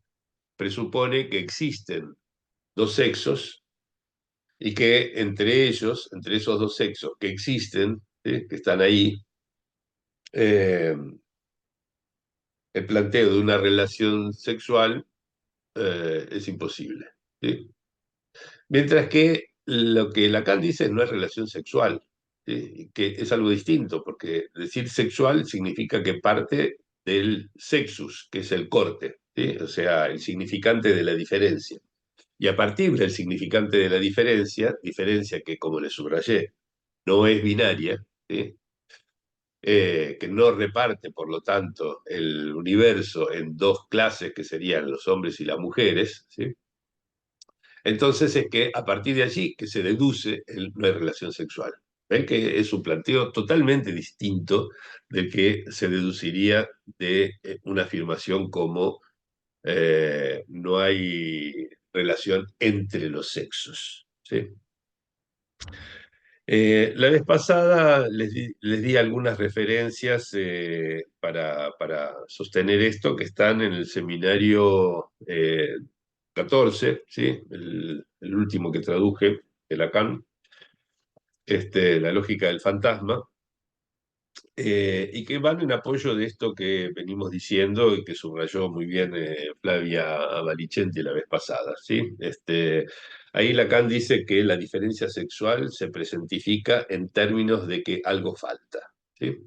presupone que existen dos sexos y que entre ellos, entre esos dos sexos que existen, ¿sí?, que están ahí, eh, el planteo de una relación sexual es imposible, ¿sí? Mientras que lo que Lacan dice no es relación sexual, ¿sí?, que es algo distinto, porque decir sexual significa que parte del sexus, que es el corte, ¿sí?, o sea, el significante de la diferencia. Y a partir del significante de la diferencia, diferencia que, como le subrayé, no es binaria, ¿sí?, que no reparte, por lo tanto, el universo en dos clases que serían los hombres y las mujeres, ¿sí? Entonces es que a partir de allí que se deduce no hay relación sexual. ¿Ven que es un planteo totalmente distinto del que se deduciría de una afirmación como no hay relación entre los sexos, ¿sí? La vez pasada les di algunas referencias para sostener esto, que están en el seminario 14, ¿sí?, el último que traduje de Lacan, La lógica del fantasma, y que van en apoyo de esto que venimos diciendo y que subrayó muy bien Flavia Valicenti la vez pasada, ¿sí? Ahí Lacan dice que la diferencia sexual se presentifica en términos de que algo falta, ¿sí?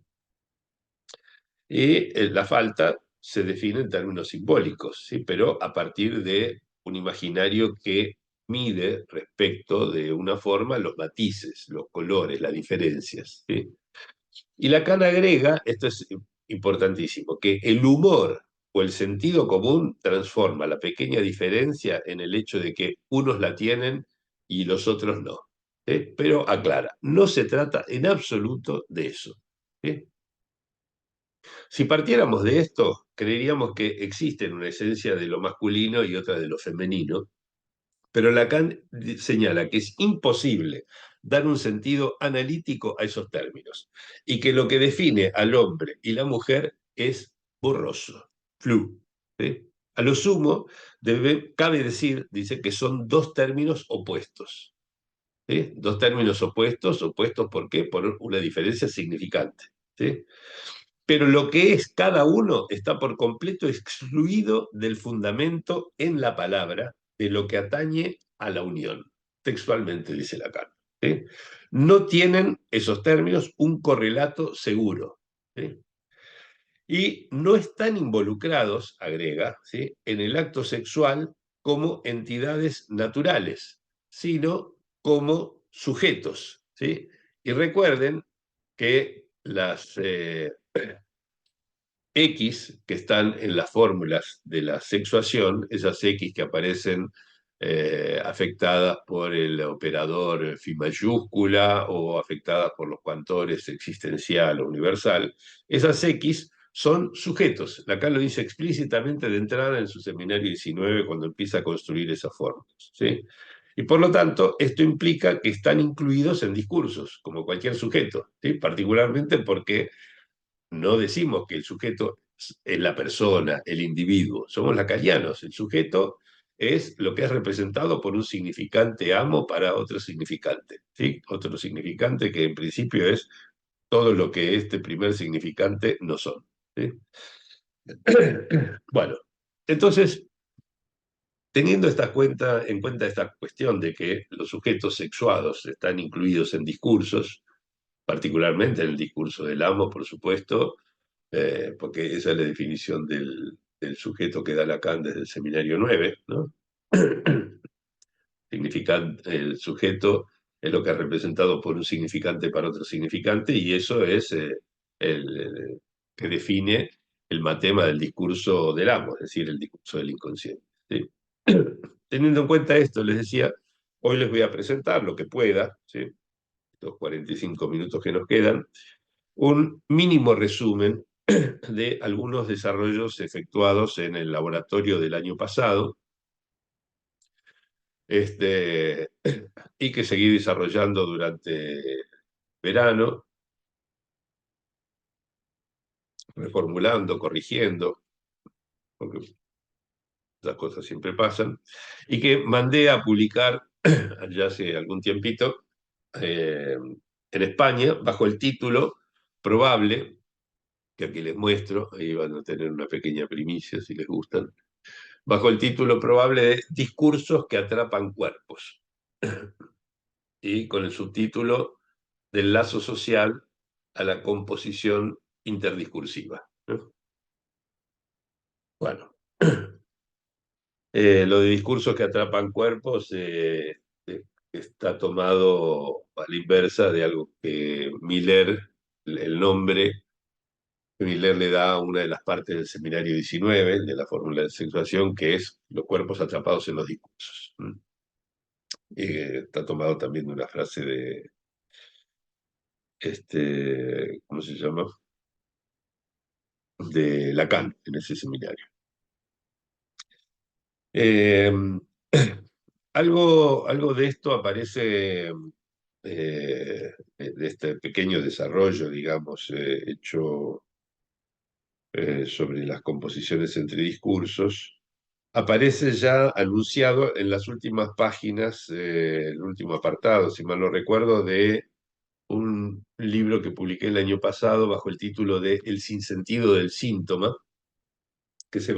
Y la falta se define en términos simbólicos, ¿sí?, pero a partir de un imaginario que mide respecto de una forma los matices, los colores, las diferencias, ¿sí? Y Lacan agrega, esto es importantísimo, que el humor o el sentido común transforma la pequeña diferencia en el hecho de que unos la tienen y los otros no, ¿sí? Pero aclara, no se trata en absoluto de eso, ¿sí? Si partiéramos de esto, creeríamos que existen una esencia de lo masculino y otra de lo femenino, pero Lacan señala que es imposible dar un sentido analítico a esos términos y que lo que define al hombre y la mujer es borroso, flu, ¿sí? A lo sumo, cabe decir, dice, que son dos términos opuestos, ¿sí? Dos términos opuestos, opuestos ¿por qué? Por una diferencia significante, ¿sí? Pero lo que es cada uno está por completo excluido del fundamento en la palabra de lo que atañe a la unión. Textualmente dice Lacan, ¿sí? No tienen esos términos un correlato seguro, ¿sí? Y no están involucrados, agrega, ¿sí?, en el acto sexual como entidades naturales, sino como sujetos, ¿sí? Y recuerden que las X que están en las fórmulas de la sexuación, esas X que aparecen afectadas por el operador phi mayúscula o afectadas por los cuantores existencial o universal, esas X son sujetos. Lacan lo dice explícitamente de entrada en su seminario 19 cuando empieza a construir esas fórmulas, ¿sí? Y por lo tanto, esto implica que están incluidos en discursos, como cualquier sujeto, ¿sí? Particularmente porque no decimos que el sujeto es la persona, el individuo, somos lacanianos. El sujeto es lo que es representado por un significante amo para otro significante, ¿sí? Otro significante que en principio es todo lo que este primer significante no son, ¿sí? Bueno, Entonces, teniendo en cuenta esta cuestión de que los sujetos sexuados están incluidos en discursos, particularmente en el discurso del amo, por supuesto, porque esa es la definición del sujeto que da Lacan desde el Seminario 9, ¿no? El sujeto es lo que es representado por un significante para otro significante, y eso es el que define el matema del discurso del amo, es decir, el discurso del inconsciente. ¿Sí? Teniendo en cuenta esto, les decía, hoy les voy a presentar lo que pueda, ¿sí? Los 45 minutos que nos quedan, un mínimo resumen de algunos desarrollos efectuados en el laboratorio del año pasado, y que seguí desarrollando durante verano, reformulando, corrigiendo, porque las cosas siempre pasan, y que mandé a publicar ya hace algún tiempito en España, bajo el título probable, que aquí les muestro, ahí van a tener una pequeña primicia si les gustan, bajo el título probable de Discursos que atrapan cuerpos, y con el subtítulo del lazo social a la composición interdiscursiva, ¿no? Bueno, lo de discursos que atrapan cuerpos está tomado a la inversa de algo que Miller, el nombre que Miller le da a una de las partes del seminario 19, de la fórmula de sexuación, que es los cuerpos atrapados en los discursos. Está tomado también de una frase de, ¿cómo se llama? De Lacan, en ese seminario. Eh, algo de esto aparece, de este pequeño desarrollo, digamos, hecho sobre las composiciones entre discursos, aparece ya anunciado en las últimas páginas, el último apartado, si mal no recuerdo, de un libro que publiqué el año pasado bajo el título de El sinsentido del síntoma, que se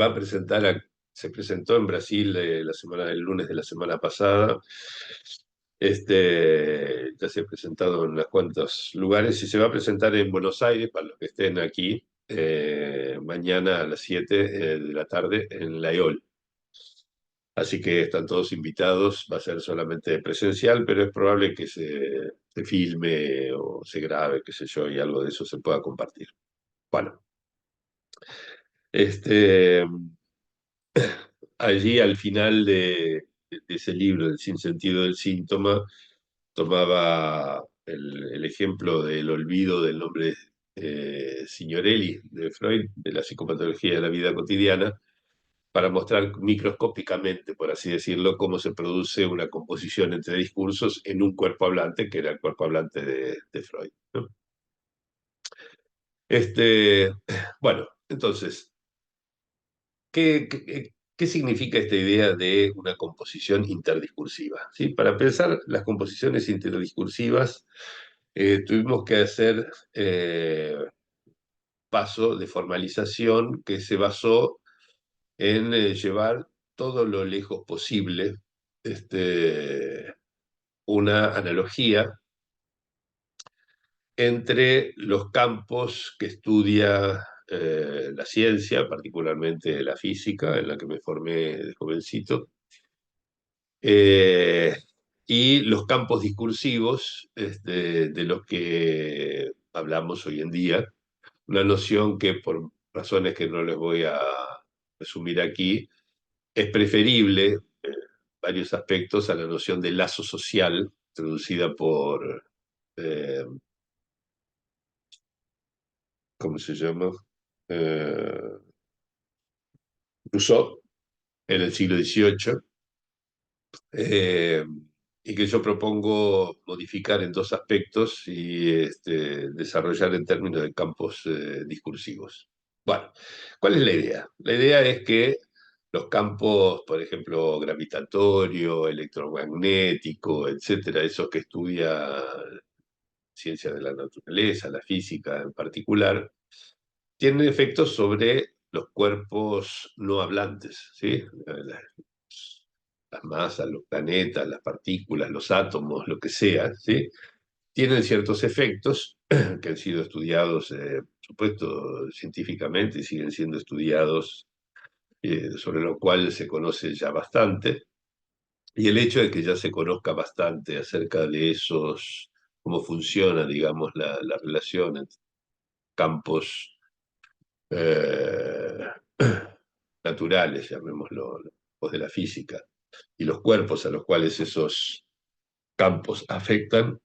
presentó en Brasil el lunes de la semana pasada. Ya se ha presentado en unos cuantos lugares y se va a presentar en Buenos Aires, para los que estén aquí, mañana a las 7 de la tarde en la EOL. Así que están todos invitados, va a ser solamente presencial, pero es probable que se filme o se grabe, qué sé yo, y algo de eso se pueda compartir. Bueno, este, allí al final de ese libro, El sinsentido del síntoma, tomaba el ejemplo del olvido del nombre Signorelli de Freud, de la psicopatología de la vida cotidiana, para mostrar microscópicamente, por así decirlo, cómo se produce una composición entre discursos en un cuerpo hablante, que era el cuerpo hablante de Freud, ¿no? Bueno, entonces, ¿qué significa esta idea de una composición interdiscursiva? ¿Sí? Para pensar las composiciones interdiscursivas, tuvimos que hacer paso de formalización que se basó en llevar todo lo lejos posible una analogía entre los campos que estudia la ciencia, particularmente la física, en la que me formé de jovencito, eh, y los campos discursivos de los que hablamos hoy en día, una noción que por razones que no les voy a resumir aquí, es preferible varios aspectos a la noción de lazo social, introducida por, eh, ¿cómo se llama? Eh, Rousseau, en el siglo XVIII, eh, y que yo propongo modificar en dos aspectos y desarrollar en términos de campos discursivos. Bueno, ¿cuál es la idea? La idea es que los campos, por ejemplo, gravitatorio, electromagnético, etcétera, esos que estudia ciencia de la naturaleza, la física en particular, tienen efectos sobre los cuerpos no hablantes, ¿sí? Las masas, los planetas, las partículas, los átomos, lo que sea, ¿sí? Tienen ciertos efectos que han sido estudiados, por supuesto, científicamente y siguen siendo estudiados, sobre lo cual se conoce ya bastante. Y el hecho de que ya se conozca bastante acerca de esos, cómo funciona, digamos, la relación entre campos eh, naturales, llamémoslo, los de la física, y los cuerpos a los cuales esos campos afectan,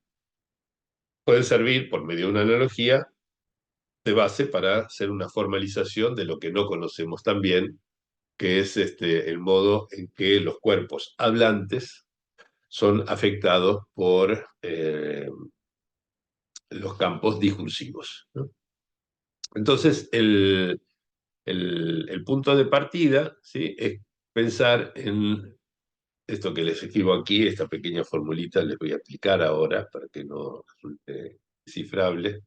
pueden servir, por medio de una analogía, de base para hacer una formalización de lo que no conocemos tan bien, que es el modo en que los cuerpos hablantes son afectados por los campos discursivos, ¿no? Entonces, el punto de partida, ¿sí?, es pensar en esto que les escribo aquí, esta pequeña formulita les voy a explicar ahora para que no resulte descifrable.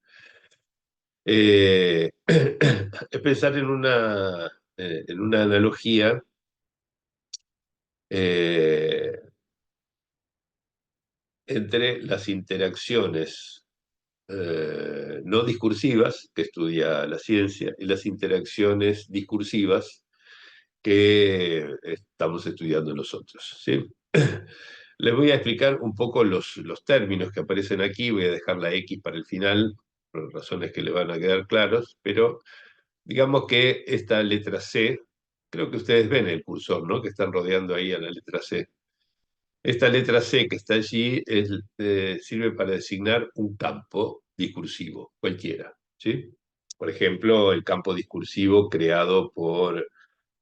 Es pensar en una analogía eh, entre las interacciones no discursivas que estudia la ciencia y las interacciones discursivas que estamos estudiando nosotros, ¿sí? Les voy a explicar un poco los términos que aparecen aquí, voy a dejar la X para el final, por razones que le van a quedar claros, pero digamos que esta letra C, creo que ustedes ven el cursor, ¿no?, que están rodeando ahí a la letra C. Esta letra C que está allí sirve para designar un campo discursivo, cualquiera, ¿sí? Por ejemplo, el campo discursivo creado por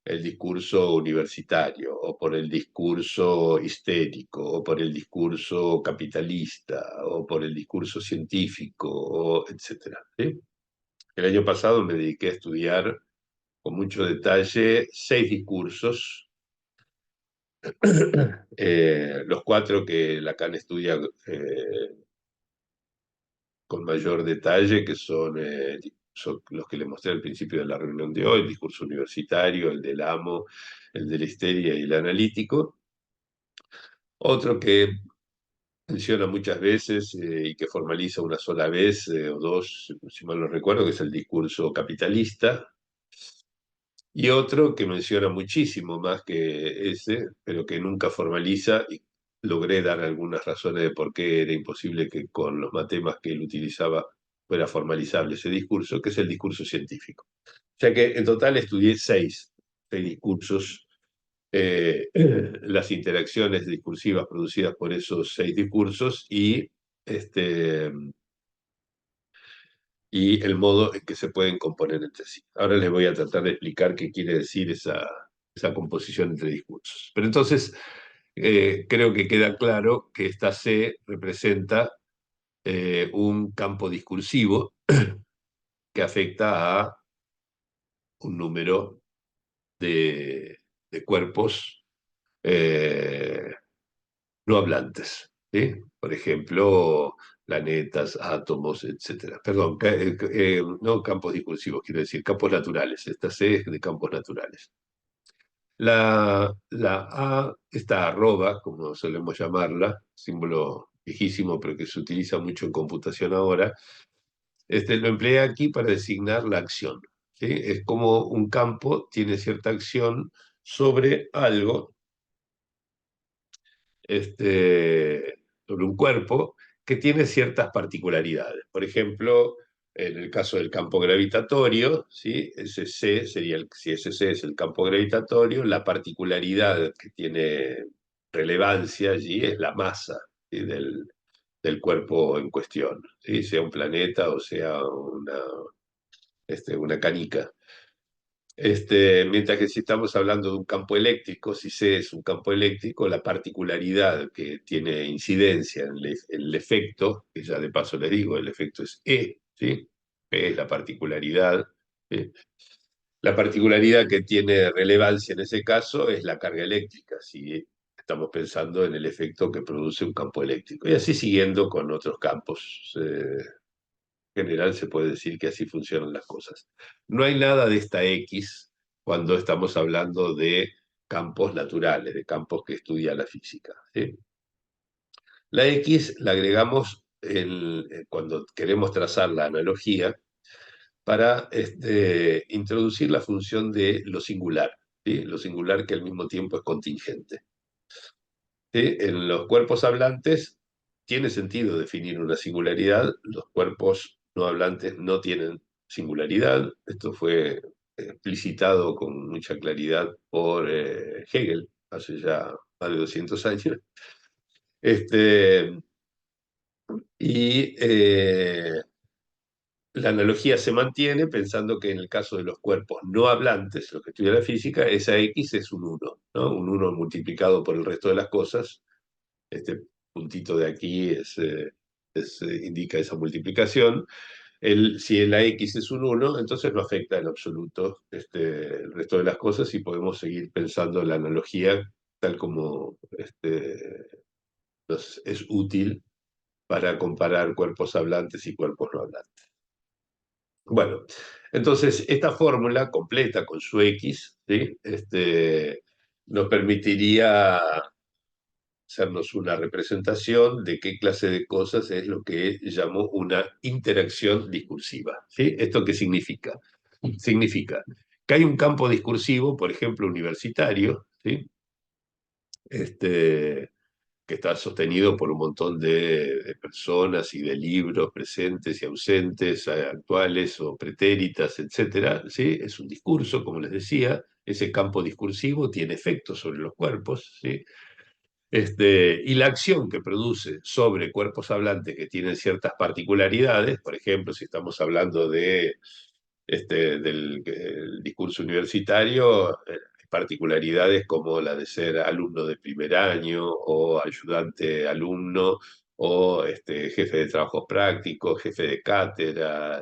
el discurso universitario, o por el discurso histérico, o por el discurso capitalista, o por el discurso científico, o etcétera, ¿sí? El año pasado me dediqué a estudiar con mucho detalle 6 discursos, los 4 que Lacan estudia con mayor detalle, que son los que le mostré al principio de la reunión de hoy: el discurso universitario, el del amo, el de la histeria y el analítico. Otro que menciona muchas veces y que formaliza una sola vez o dos, si mal no recuerdo, que es el discurso capitalista. Y otro que menciona muchísimo más que ese, pero que nunca formaliza, y logré dar algunas razones de por qué era imposible que con los matemas que él utilizaba fuera formalizable ese discurso, que es el discurso científico. O sea que en total estudié seis discursos, las interacciones discursivas producidas por esos 6 discursos este, y el modo en que se pueden componer entre sí. Ahora les voy a tratar de explicar qué quiere decir esa composición entre discursos. Pero entonces, creo que queda claro que esta C representa un campo discursivo que afecta a un número de cuerpos eh, no hablantes, ¿sí? Por ejemplo, planetas, átomos, etcétera. Perdón, no campos discursivos, quiero decir campos naturales. Esta C es de campos naturales. La A, esta arroba, como solemos llamarla, símbolo viejísimo pero que se utiliza mucho en computación ahora, lo empleé aquí para designar la acción, ¿sí? Es como un campo tiene cierta acción sobre algo, sobre un cuerpo que tiene ciertas particularidades. Por ejemplo, en el caso del campo gravitatorio, ¿sí?, ese C sería si ese C es el campo gravitatorio, la particularidad que tiene relevancia allí es la masa, ¿sí?, del cuerpo en cuestión, ¿sí?, sea un planeta o sea una canica. Mientras que si estamos hablando de un campo eléctrico, si C es un campo eléctrico, la particularidad que tiene incidencia en el efecto, que ya de paso les digo, el efecto es E, ¿sí? E es la particularidad. ¿Sí? La particularidad que tiene relevancia en ese caso es la carga eléctrica, si estamos pensando en el efecto que produce un campo eléctrico. Y así siguiendo con otros campos. En general se puede decir que así funcionan las cosas. No hay nada de esta X cuando estamos hablando de campos naturales, de campos que estudia la física, ¿sí? La X la agregamos cuando queremos trazar la analogía para introducir la función de lo singular, ¿sí? Lo singular que al mismo tiempo es contingente. ¿Sí? En los cuerpos hablantes tiene sentido definir una singularidad, los cuerpos no hablantes no tienen singularidad. Esto fue explicitado con mucha claridad por Hegel hace ya más de 200 años. Este, y la analogía se mantiene pensando que en el caso de los cuerpos no hablantes, lo que estudia la física, esa X es un 1, ¿no? Un 1 multiplicado por el resto de las cosas. Este puntito de aquí indica esa multiplicación. Si la X es un 1, entonces no afecta en absoluto el resto de las cosas y podemos seguir pensando la analogía tal como es útil para comparar cuerpos hablantes y cuerpos no hablantes. Bueno, entonces esta fórmula completa con su X, ¿sí? Nos permitiría hacernos una representación de qué clase de cosas es lo que llamo una interacción discursiva, ¿sí? ¿Esto qué significa? Significa que hay un campo discursivo, por ejemplo, universitario, ¿sí? Que está sostenido por un montón de personas y de libros presentes y ausentes, actuales o pretéritas, etcétera, ¿sí? Es un discurso, como les decía, ese campo discursivo tiene efectos sobre los cuerpos, ¿sí? Y la acción que produce sobre cuerpos hablantes que tienen ciertas particularidades, por ejemplo, si estamos hablando del discurso universitario, hay particularidades como la de ser alumno de primer año o ayudante alumno o jefe de trabajos prácticos, jefe de cátedra,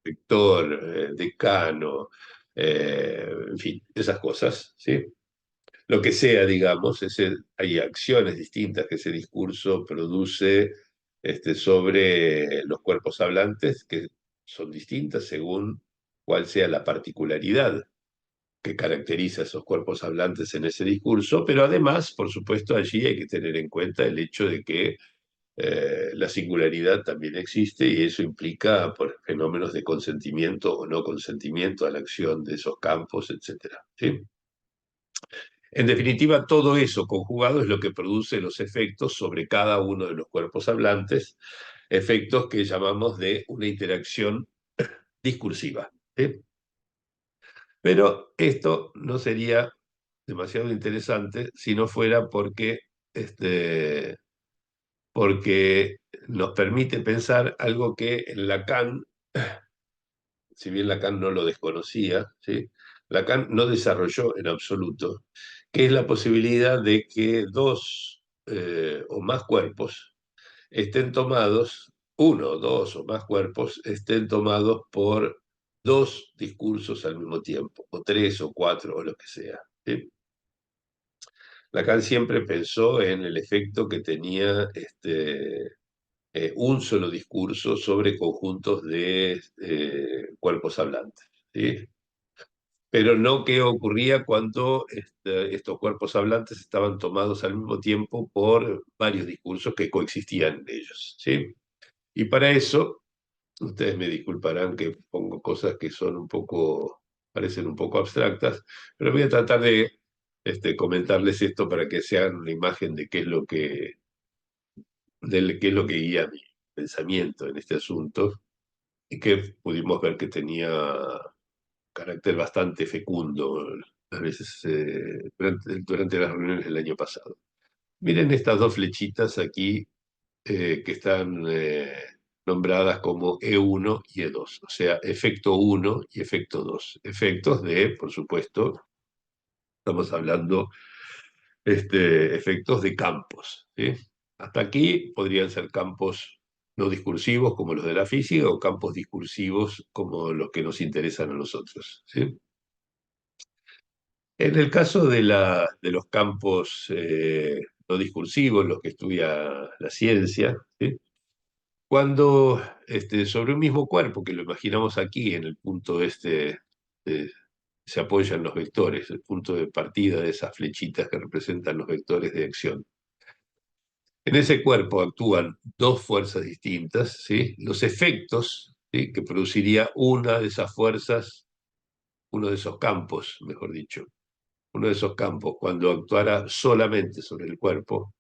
rector, decano, en fin, esas cosas, ¿sí? Lo que sea, digamos, hay acciones distintas que ese discurso produce sobre los cuerpos hablantes que son distintas según cuál sea la particularidad que caracteriza a esos cuerpos hablantes en ese discurso, pero además, por supuesto, allí hay que tener en cuenta el hecho de que la singularidad también existe y eso implica por fenómenos de consentimiento o no consentimiento a la acción de esos campos, etcétera, ¿sí? En definitiva, todo eso conjugado es lo que produce los efectos sobre cada uno de los cuerpos hablantes, efectos que llamamos de una interacción discursiva, ¿sí? Pero esto no sería demasiado interesante si no fuera este, porque nos permite pensar algo que en Lacan, si bien Lacan no lo desconocía, ¿sí? Lacan no desarrolló en absoluto, que es la posibilidad de que dos o más cuerpos estén tomados, uno, dos o más cuerpos estén tomados por dos discursos al mismo tiempo, o tres o cuatro o lo que sea, ¿sí? Lacan siempre pensó en el efecto que tenía un solo discurso sobre conjuntos de cuerpos hablantes, ¿sí? Pero no qué ocurría cuando estos cuerpos hablantes estaban tomados al mismo tiempo por varios discursos que coexistían en ellos, ¿sí? Y para eso, ustedes me disculparán que pongo cosas que son parecen un poco abstractas, pero voy a tratar de comentarles esto para que se hagan una imagen de qué es lo que guía mi pensamiento en este asunto y que pudimos ver que tenía carácter bastante fecundo a veces durante las reuniones del año pasado. Miren estas dos flechitas aquí que están nombradas como E1 y E2, o sea, efecto 1 y efecto 2. Efectos por supuesto, estamos hablando efectos de campos, ¿sí? Hasta aquí podrían ser campos no discursivos como los de la física o campos discursivos como los que nos interesan a nosotros, ¿sí? En el caso de los campos no discursivos, los que estudia la ciencia, ¿sí? Cuando sobre un mismo cuerpo, que lo imaginamos aquí en el punto se apoya en los vectores, el punto de partida de esas flechitas que representan los vectores de acción. En ese cuerpo actúan dos fuerzas distintas, ¿sí? Los efectos, ¿sí?, que produciría una de esas fuerzas, uno de esos campos, mejor dicho, uno de esos campos, cuando actuara solamente sobre el cuerpo,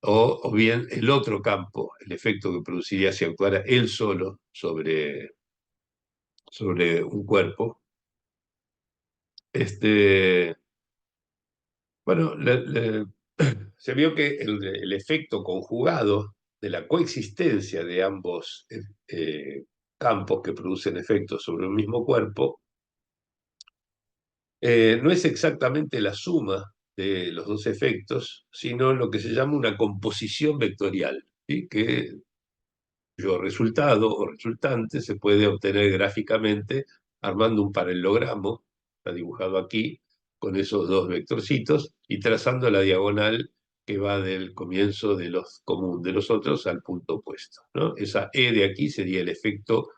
o bien el otro campo, el efecto que produciría si actuara él solo sobre un cuerpo. Bueno, se vio que el efecto conjugado de la coexistencia de ambos campos que producen efectos sobre un mismo cuerpo no es exactamente la suma de los dos efectos, sino lo que se llama una composición vectorial, ¿sí?, que cuyo resultado o resultante se puede obtener gráficamente armando un paralelogramo, está dibujado aquí, con esos dos vectorcitos, y trazando la diagonal que va del comienzo de los común de los otros al punto opuesto, ¿no? Esa E de aquí sería el efecto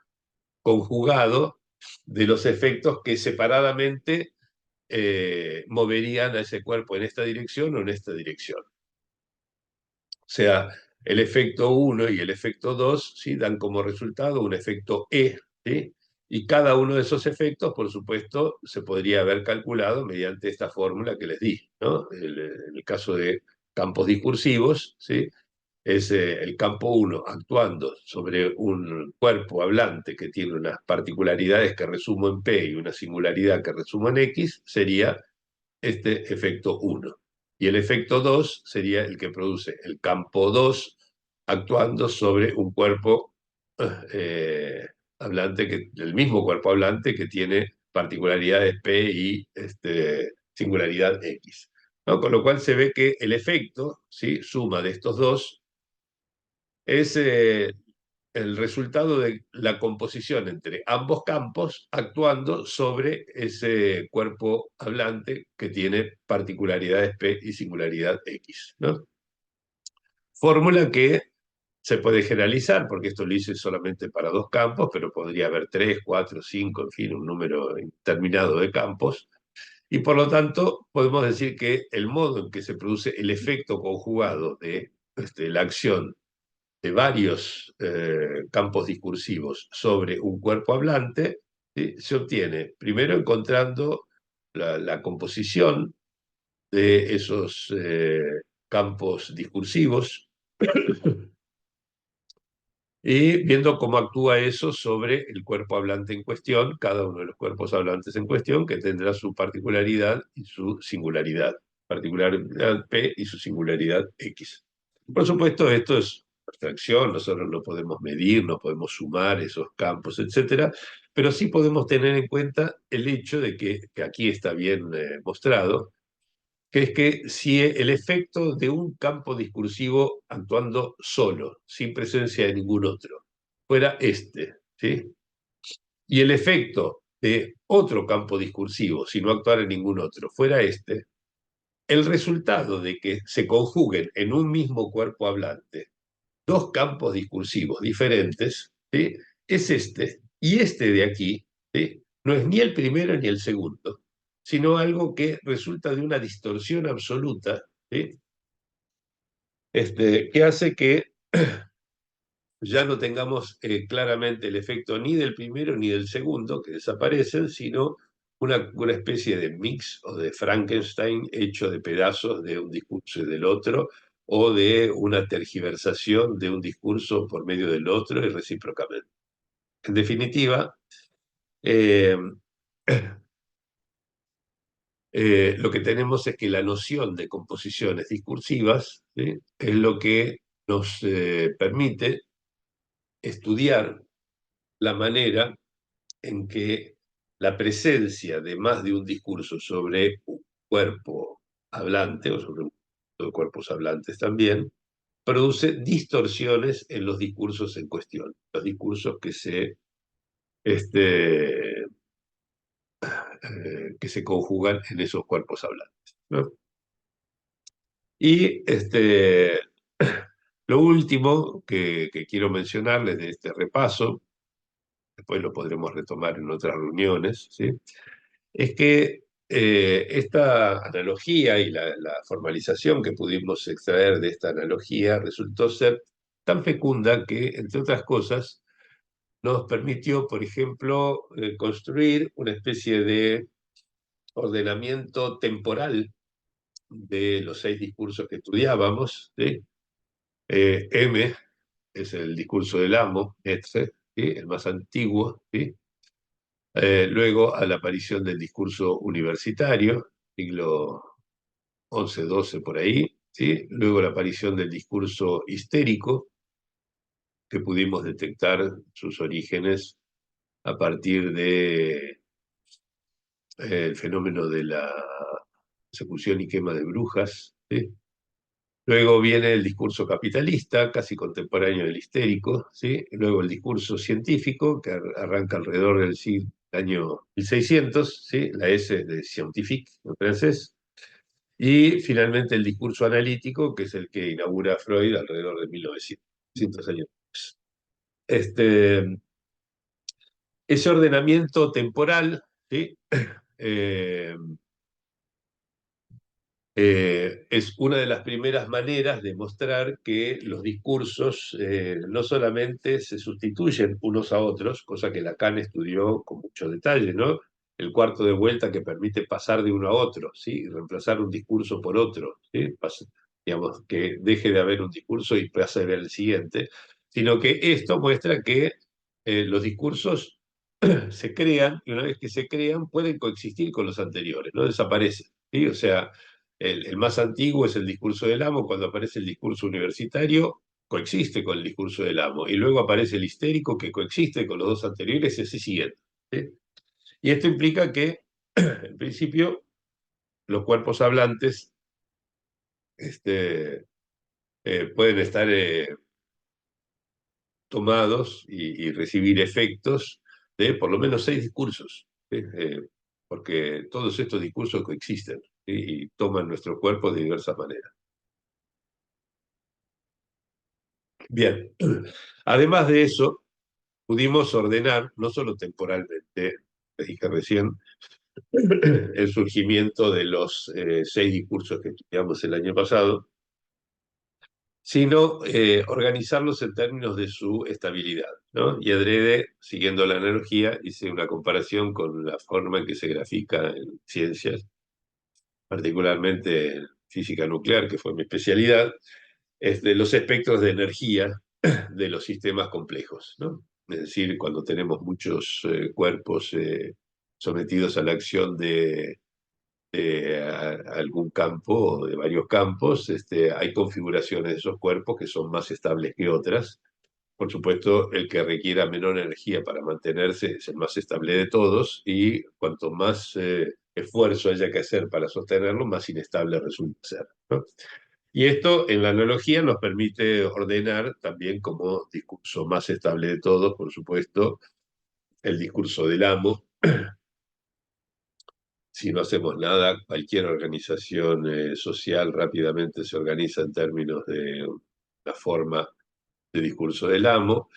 conjugado de los efectos que separadamente moverían a ese cuerpo en esta dirección o en esta dirección. O sea, el efecto 1 y el efecto 2, ¿sí?, dan como resultado un efecto E, ¿sí? Y cada uno de esos efectos, por supuesto, se podría haber calculado mediante esta fórmula que les di, ¿no? En el caso de campos discursivos, ¿sí?, es el campo 1 actuando sobre un cuerpo hablante que tiene unas particularidades que resumo en P y una singularidad que resumo en X, sería este efecto 1. Y el efecto 2 sería el que produce el campo 2 actuando sobre un cuerpo hablante, el mismo cuerpo hablante que tiene particularidades P y singularidad X, ¿no? Con lo cual se ve que el efecto, ¿sí?, suma de estos dos, es el resultado de la composición entre ambos campos actuando sobre ese cuerpo hablante que tiene particularidades P y singularidad X, ¿no? Fórmula que se puede generalizar, porque esto lo hice solamente para dos campos, pero podría haber 3, 4, 5, en fin, un número indeterminado de campos, y por lo tanto podemos decir que el modo en que se produce el efecto conjugado de la acción de varios campos discursivos sobre un cuerpo hablante, ¿sí?, se obtiene primero encontrando la composición de esos campos discursivos y viendo cómo actúa eso sobre el cuerpo hablante en cuestión, cada uno de los cuerpos hablantes en cuestión, que tendrá su particularidad y su singularidad, particularidad P y su singularidad X. Por supuesto, esto es abstracción, nosotros no podemos medir, no podemos sumar esos campos, etcétera, pero sí podemos tener en cuenta el hecho de que aquí está bien mostrado, que es que si el efecto de un campo discursivo actuando solo, sin presencia de ningún otro, fuera este, ¿sí?, y el efecto de otro campo discursivo, si no actuara ningún otro, fuera este, el resultado de que se conjuguen en un mismo cuerpo hablante dos campos discursivos diferentes, ¿sí?, es este. Y este de aquí, ¿sí?, no es ni el primero ni el segundo, sino algo que resulta de una distorsión absoluta, ¿sí?, que hace que ya no tengamos claramente el efecto ni del primero ni del segundo, que desaparecen, sino una especie de mix o de Frankenstein hecho de pedazos de un discurso y del otro, o de una tergiversación de un discurso por medio del otro y recíprocamente. En definitiva, eh, lo que tenemos es que la noción de composiciones discursivas, ¿sí?, es lo que nos permite estudiar la manera en que la presencia de más de un discurso sobre un cuerpo hablante, o sobre un conjunto de cuerpos hablantes también, produce distorsiones en los discursos en cuestión, los discursos que se conjugan en esos cuerpos hablantes, ¿no? Y lo último que quiero mencionarles de este repaso, después lo podremos retomar en otras reuniones, ¿sí?, es que esta analogía y la formalización que pudimos extraer de esta analogía resultó ser tan fecunda que, entre otras cosas, nos permitió, por ejemplo, construir una especie de ordenamiento temporal de los 6 discursos que estudiábamos, ¿sí? M es el discurso del amo, Hetze, ¿sí? El más antiguo, ¿sí? Luego a la aparición del discurso universitario, siglo XI-XII por ahí, ¿sí? Luego la aparición del discurso histérico, que pudimos detectar sus orígenes a partir de el fenómeno de la persecución y quema de brujas, ¿sí? Luego viene el discurso capitalista, casi contemporáneo del histérico, ¿sí? Luego el discurso científico, que arranca alrededor del año 1600, ¿sí? La S de scientifique en francés. Y finalmente el discurso analítico, que es el que inaugura Freud alrededor de 1900 años. Este, ese ordenamiento temporal, ¿sí? Eh, es una de las primeras maneras de mostrar que los discursos no solamente se sustituyen unos a otros, cosa que Lacan estudió con mucho detalle, ¿no? El cuarto de vuelta que permite pasar de uno a otro, ¿sí? Y reemplazar un discurso por otro, ¿sí? Digamos, que deje de haber un discurso y pase a ver el siguiente, sino que esto muestra que los discursos se crean, y una vez que se crean pueden coexistir con los anteriores, no desaparecen, ¿sí? O sea, el más antiguo es el discurso del amo. Cuando aparece el discurso universitario, coexiste con el discurso del amo. Y luego aparece el histérico, que coexiste con los dos anteriores, y así siguiente, ¿sí? Y esto implica que, en principio, los cuerpos hablantes este, pueden estar tomados y recibir efectos de por lo menos 6 discursos, ¿sí? Porque todos estos discursos coexisten, ¿sí? Y toman nuestro cuerpo de diversas maneras. Bien, además de eso, pudimos ordenar, no solo temporalmente, te dije recién, el surgimiento de los 6 discursos que estudiamos el año pasado, sino organizarlos en términos de su estabilidad, ¿no? Y adrede, siguiendo la analogía, hice una comparación con la forma en que se grafica en ciencias, particularmente en física nuclear, que fue mi especialidad, es de los espectros de energía de los sistemas complejos, ¿no? Es decir, cuando tenemos muchos cuerpos sometidos a la acción de algún campo o de varios campos, hay configuraciones de esos cuerpos que son más estables que otras. Por supuesto, el que requiera menor energía para mantenerse es el más estable de todos y cuanto más esfuerzo haya que hacer para sostenerlo, más inestable resulta ser, ¿no? Y esto en la analogía nos permite ordenar también como discurso más estable de todos, por supuesto, el discurso del amo. Si no hacemos nada, cualquier organización social rápidamente se organiza en términos de una forma de discurso del amo.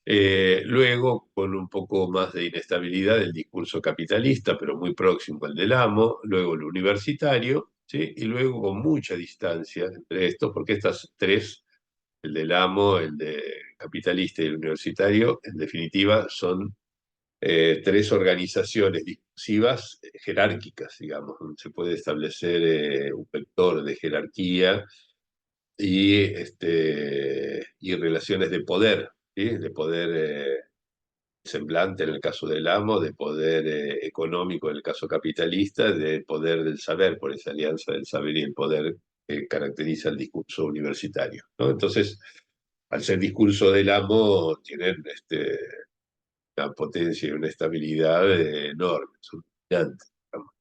Luego, con un poco más de inestabilidad, el discurso capitalista, pero muy próximo al del amo. Luego el universitario, ¿sí? Y luego con mucha distancia entre estos, porque estas tres, el del amo, el de capitalista y el universitario, en definitiva son tres organizaciones discursivas jerárquicas, digamos. Se puede establecer un vector de jerarquía y relaciones de poder, ¿sí? De poder semblante en el caso del amo, de poder económico en el caso capitalista, de poder del saber, por esa alianza del saber y el poder que caracteriza el discurso universitario, ¿no? Entonces, al ser discurso del amo, tienen una potencia y una estabilidad enormes, son brillantes, digamos.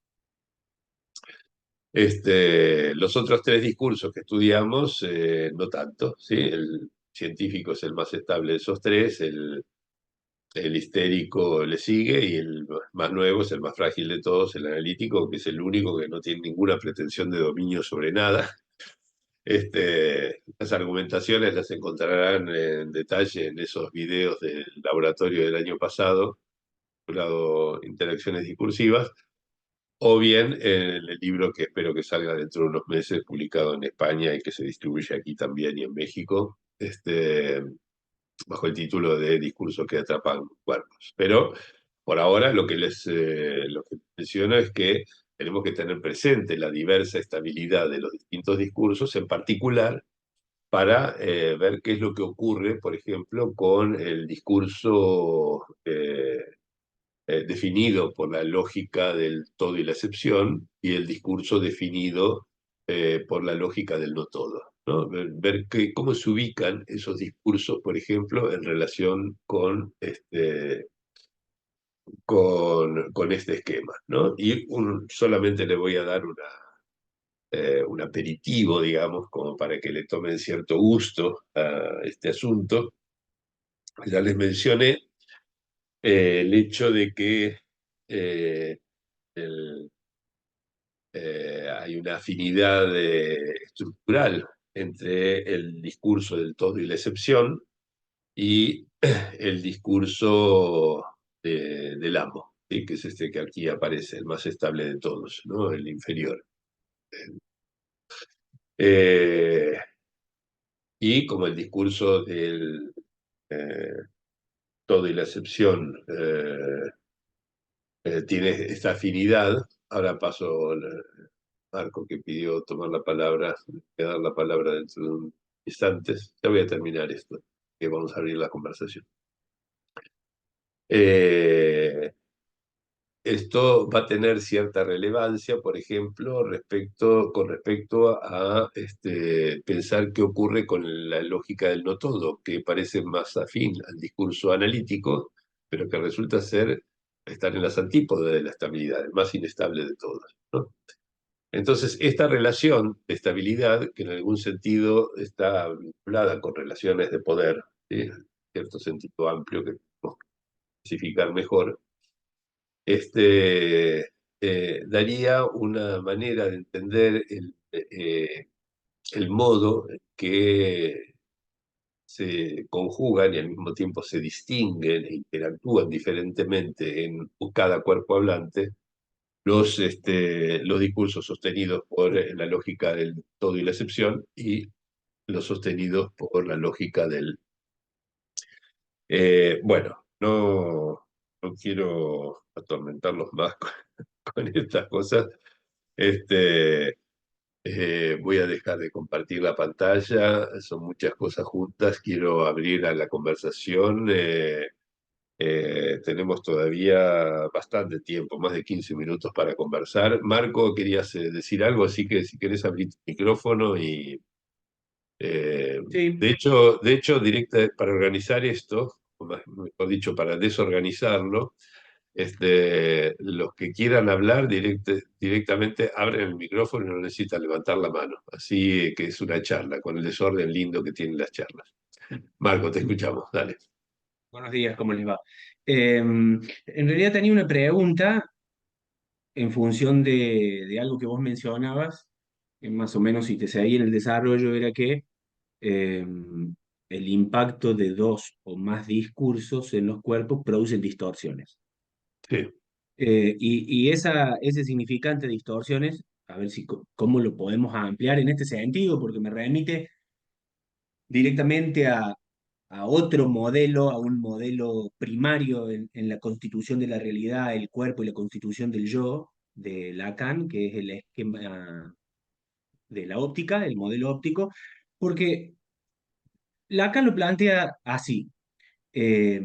Los otros tres discursos que estudiamos, no tanto, ¿sí? El científico es el más estable de esos tres, el histérico le sigue y el más nuevo es el más frágil de todos, el analítico, que es el único que no tiene ninguna pretensión de dominio sobre nada. Las argumentaciones las encontrarán en detalle en esos videos del laboratorio del año pasado, titulado Interacciones Discursivas. o bien en el libro que espero que salga dentro de unos meses, publicado en España y que se distribuye aquí también y en México, bajo el título de Discursos que atrapan cuerpos. Pero por ahora lo que menciono es que tenemos que tener presente la diversa estabilidad de los distintos discursos, en particular para ver qué es lo que ocurre, por ejemplo, con el discurso definido por la lógica del todo y la excepción y el discurso definido por la lógica del no todo, ¿no? Ver cómo se ubican esos discursos, por ejemplo, en relación con este esquema, ¿no? Y solamente le voy a dar un aperitivo, digamos, como para que le tomen cierto gusto a este asunto. Ya les mencioné el hecho de que eh, el, hay una afinidad estructural entre el discurso del todo y la excepción y el discurso del amo, ¿sí? Que es este que aquí aparece, el más estable de todos, ¿no? El inferior. Eh, y como el discurso del eh, todo y la excepción tiene esta afinidad, ahora paso Marco que pidió tomar la palabra, voy a dar la palabra dentro de un instante. Ya voy a terminar esto, que vamos a abrir la conversación. Eh, Esto va a tener cierta relevancia, por ejemplo, con respecto a pensar qué ocurre con la lógica del no todo, que parece más afín al discurso analítico, pero que resulta estar en las antípodas de la estabilidad, el más inestable de todos, ¿no? Entonces, esta relación de estabilidad, que en algún sentido está vinculada con relaciones de poder, ¿sí? En cierto sentido amplio que podemos especificar mejor, daría una manera de entender el modo en que se conjugan y al mismo tiempo se distinguen e interactúan diferentemente en cada cuerpo hablante los discursos sostenidos por la lógica del todo y la excepción y los sostenidos por la lógica del... bueno, no quiero atormentarlos más con estas cosas. Este, Voy a dejar de compartir la pantalla, son muchas cosas juntas, quiero abrir a la conversación. Tenemos todavía bastante tiempo, más de 15 minutos para conversar. Marco, querías decir algo, así que si querés abrir tu micrófono y Sí, de hecho, para organizar esto, o mejor dicho, para desorganizarlo, los que quieran hablar directamente abren el micrófono y no necesitan levantar la mano. Así que es una charla, con el desorden lindo que tienen las charlas. Marco, te escuchamos, dale. buenos días, ¿cómo les va? En realidad tenía una pregunta en función de algo que vos mencionabas, que más o menos si te seguí en el desarrollo, era que eh, el impacto de dos o más discursos en los cuerpos producen distorsiones. Sí. Ese significante de distorsiones, a ver si cómo lo podemos ampliar en este sentido, porque me remite directamente a otro modelo, a un modelo primario en la constitución de la realidad, el cuerpo y la constitución del yo, de Lacan, que es el esquema de la óptica, el modelo óptico, porque Lacan lo plantea así, eh,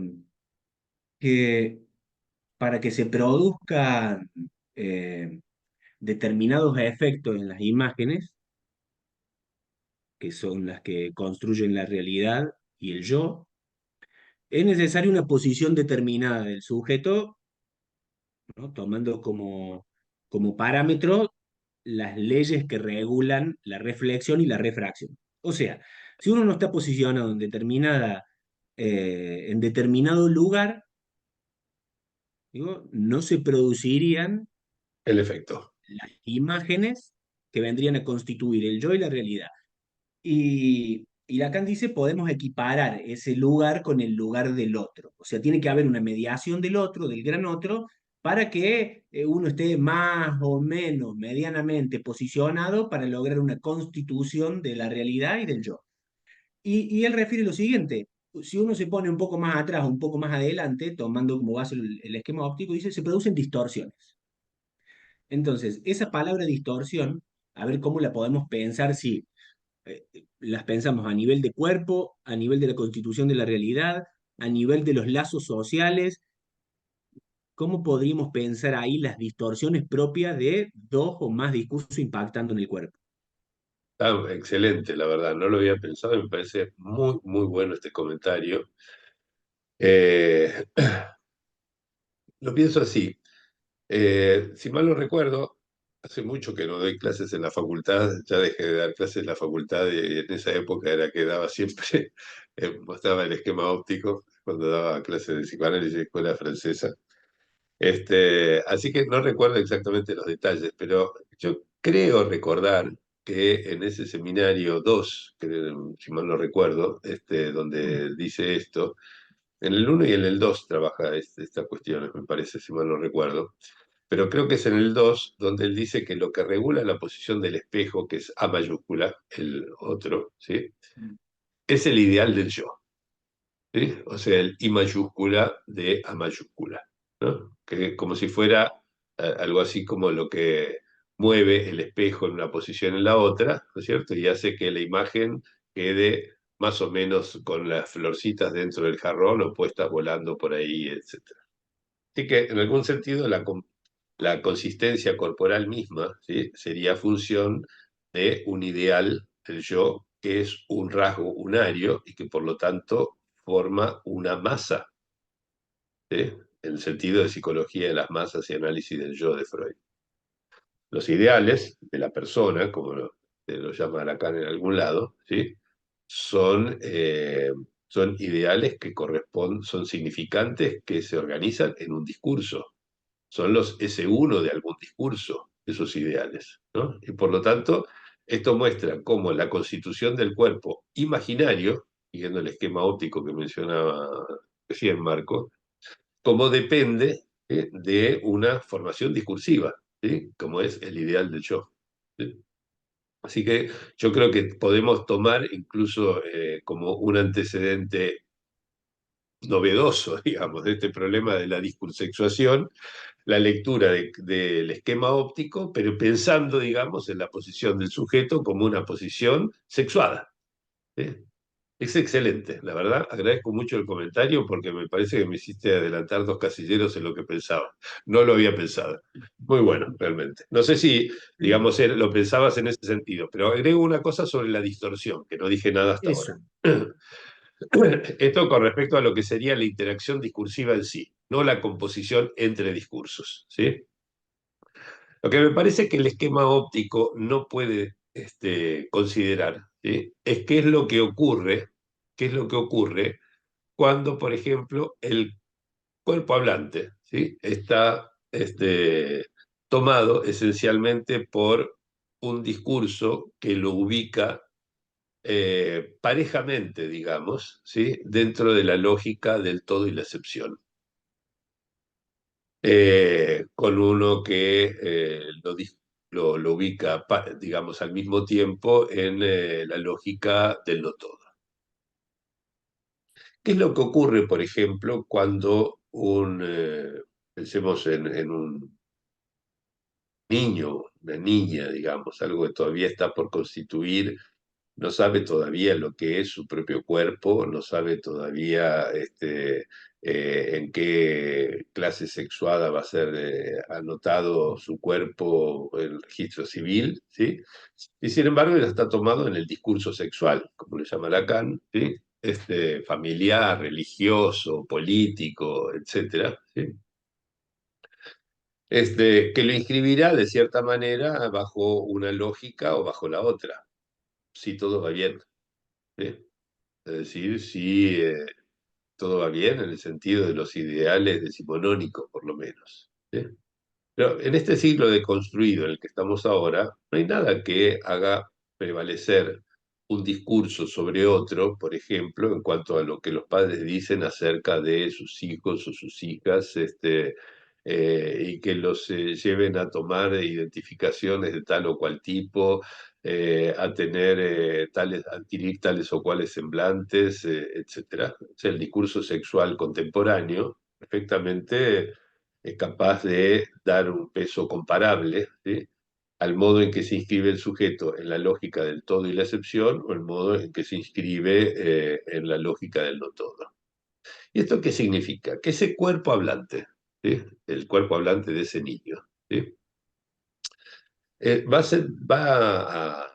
que para que se produzcan determinados efectos en las imágenes, que son las que construyen la realidad y el yo, es necesaria una posición determinada del sujeto, ¿no? Tomando como parámetro las leyes que regulan la reflexión y la refracción. O sea, si uno no está posicionado en determinado lugar, digo, no se producirían El efecto. las imágenes que vendrían a constituir el yo y la realidad. Y Lacan dice, podemos equiparar ese lugar con el lugar del otro. O sea, tiene que haber una mediación del otro, del gran otro, para que uno esté más o menos medianamente posicionado para lograr una constitución de la realidad y del yo. Y él refiere lo siguiente, si uno se pone un poco más atrás, un poco más adelante, tomando como base el esquema óptico, dice, se producen distorsiones. Entonces, esa palabra distorsión, a ver cómo la podemos pensar si las pensamos a nivel de cuerpo, a nivel de la constitución de la realidad, a nivel de los lazos sociales. ¿Cómo podríamos pensar ahí las distorsiones propias de dos o más discursos impactando en el cuerpo? Ah, excelente, la verdad, no lo había pensado y me parece muy, muy bueno este comentario. Eh, lo pienso así. Si mal no recuerdo, hace mucho que no doy clases en la facultad, ya dejé de dar clases en la facultad y en esa época era que daba siempre, mostraba el esquema óptico cuando daba clases de psicoanálisis en escuela francesa. Así que no recuerdo exactamente los detalles, pero yo creo recordar que en ese seminario 2, que, si mal no recuerdo, donde dice esto, en el uno y en el 2 trabaja estas cuestiones, me parece, si mal no recuerdo. Pero creo que es en el 2 donde él dice que lo que regula la posición del espejo, que es A mayúscula, el otro, ¿sí? Es el ideal del yo, ¿sí? O sea, el I mayúscula de A mayúscula, ¿no? Que como si fuera algo así como lo que mueve el espejo en una posición en la otra, ¿no es cierto? Y hace que la imagen quede más o menos con las florcitas dentro del jarrón o puestas volando por ahí, etc. Así que en algún sentido la consistencia corporal misma, ¿sí? Sería función de un ideal del yo que es un rasgo unario y que por lo tanto forma una masa, ¿sí? En el sentido de psicología de las masas y análisis del yo de Freud. Los ideales de la persona, como lo llama Lacan en algún lado, ¿sí? Son ideales que corresponden, son significantes que se organizan en un discurso, son los S1 de algún discurso, esos ideales, ¿no? Y por lo tanto, esto muestra cómo la constitución del cuerpo imaginario, siguiendo el esquema óptico que mencionaba recién Marco, cómo depende de una formación discursiva, ¿sí? Como es el ideal del yo, ¿sí? Así que yo creo que podemos tomar incluso como un antecedente novedoso, digamos, de este problema de la discursexuación, la lectura del esquema óptico, pero pensando, digamos, en la posición del sujeto como una posición sexuada. ¿Sí? Es excelente, la verdad, agradezco mucho el comentario porque me parece que me hiciste adelantar dos casilleros en lo que pensaba. No lo había pensado. Muy bueno, realmente. No sé si, digamos, lo pensabas en ese sentido, pero agrego una cosa sobre la distorsión, que no dije nada hasta ahora. Eso, Esto con respecto a lo que sería la interacción discursiva en sí, no la composición entre discursos, ¿sí? Lo que me parece que el esquema óptico no puede considerar, ¿sí? Es qué es lo que ocurre cuando, por ejemplo, el cuerpo hablante, ¿sí? Está tomado esencialmente por un discurso que lo ubica parejamente, digamos, ¿sí? Dentro de la lógica del todo y la excepción. Con uno que lo ubica, digamos, al mismo tiempo en la lógica del no todo. ¿Qué es lo que ocurre, por ejemplo, cuando pensemos en un niño, una niña, digamos, algo que todavía está por constituir, no sabe todavía lo que es su propio cuerpo, no sabe todavía en qué clase sexuada va a ser anotado su cuerpo en el registro civil, ¿sí? Y sin embargo ya está tomado en el discurso sexual, como le llama Lacan, ¿sí? Familiar, religioso, político, etcétera, ¿sí? Que lo inscribirá de cierta manera bajo una lógica o bajo la otra, si todo va bien, ¿sí? Es decir, si todo va bien en el sentido de los ideales decimonónicos, por lo menos, ¿sí? Pero en este siglo deconstruido en el que estamos ahora, no hay nada que haga prevalecer un discurso sobre otro, por ejemplo, en cuanto a lo que los padres dicen acerca de sus hijos o sus hijas, y que los lleven a tomar identificaciones de tal o cual tipo, a tener adquirir tales o cuales semblantes, etcétera. O sea, el discurso sexual contemporáneo perfectamente es capaz de dar un peso comparable, ¿sí?, al modo en que se inscribe el sujeto en la lógica del todo y la excepción, o el modo en que se inscribe en la lógica del no todo. ¿Y esto qué significa? Que ese cuerpo hablante, ¿sí?, el cuerpo hablante de ese niño, ¿sí?, va a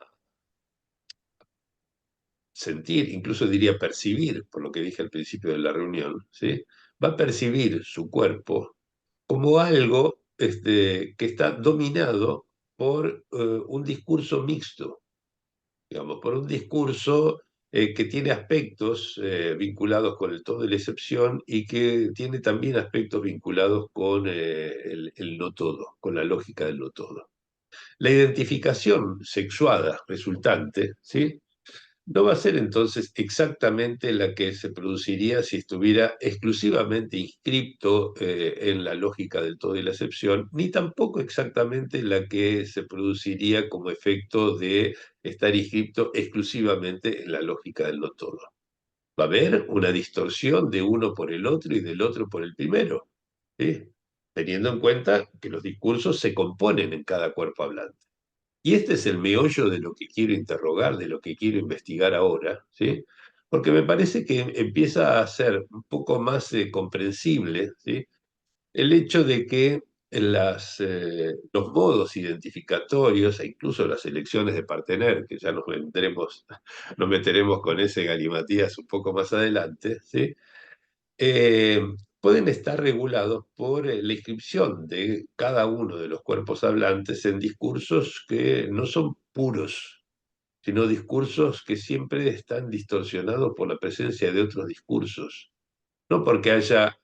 sentir, incluso diría percibir, por lo que dije al principio de la reunión, ¿sí?, va a percibir su cuerpo como algo que está dominado por un discurso mixto, digamos, por un discurso que tiene aspectos vinculados con el todo y la excepción, y que tiene también aspectos vinculados con el no todo, con la lógica del no todo. La identificación sexuada resultante, ¿sí?, no va a ser entonces exactamente la que se produciría si estuviera exclusivamente inscripto en la lógica del todo y la excepción, ni tampoco exactamente la que se produciría como efecto de estar inscripto exclusivamente en la lógica del no todo. Va a haber una distorsión de uno por el otro y del otro por el primero, ¿sí?, teniendo en cuenta que los discursos se componen en cada cuerpo hablante. Y este es el meollo de lo que quiero interrogar, de lo que quiero investigar ahora, ¿sí? Porque me parece que empieza a ser un poco más comprensible, ¿sí?, el hecho de que los modos identificatorios e incluso las elecciones de partener, que ya nos meteremos con ese galimatías un poco más adelante, ¿sí?, eh, pueden estar regulados por la inscripción de cada uno de los cuerpos hablantes en discursos que no son puros, sino discursos que siempre están distorsionados por la presencia de otros discursos. No porque haya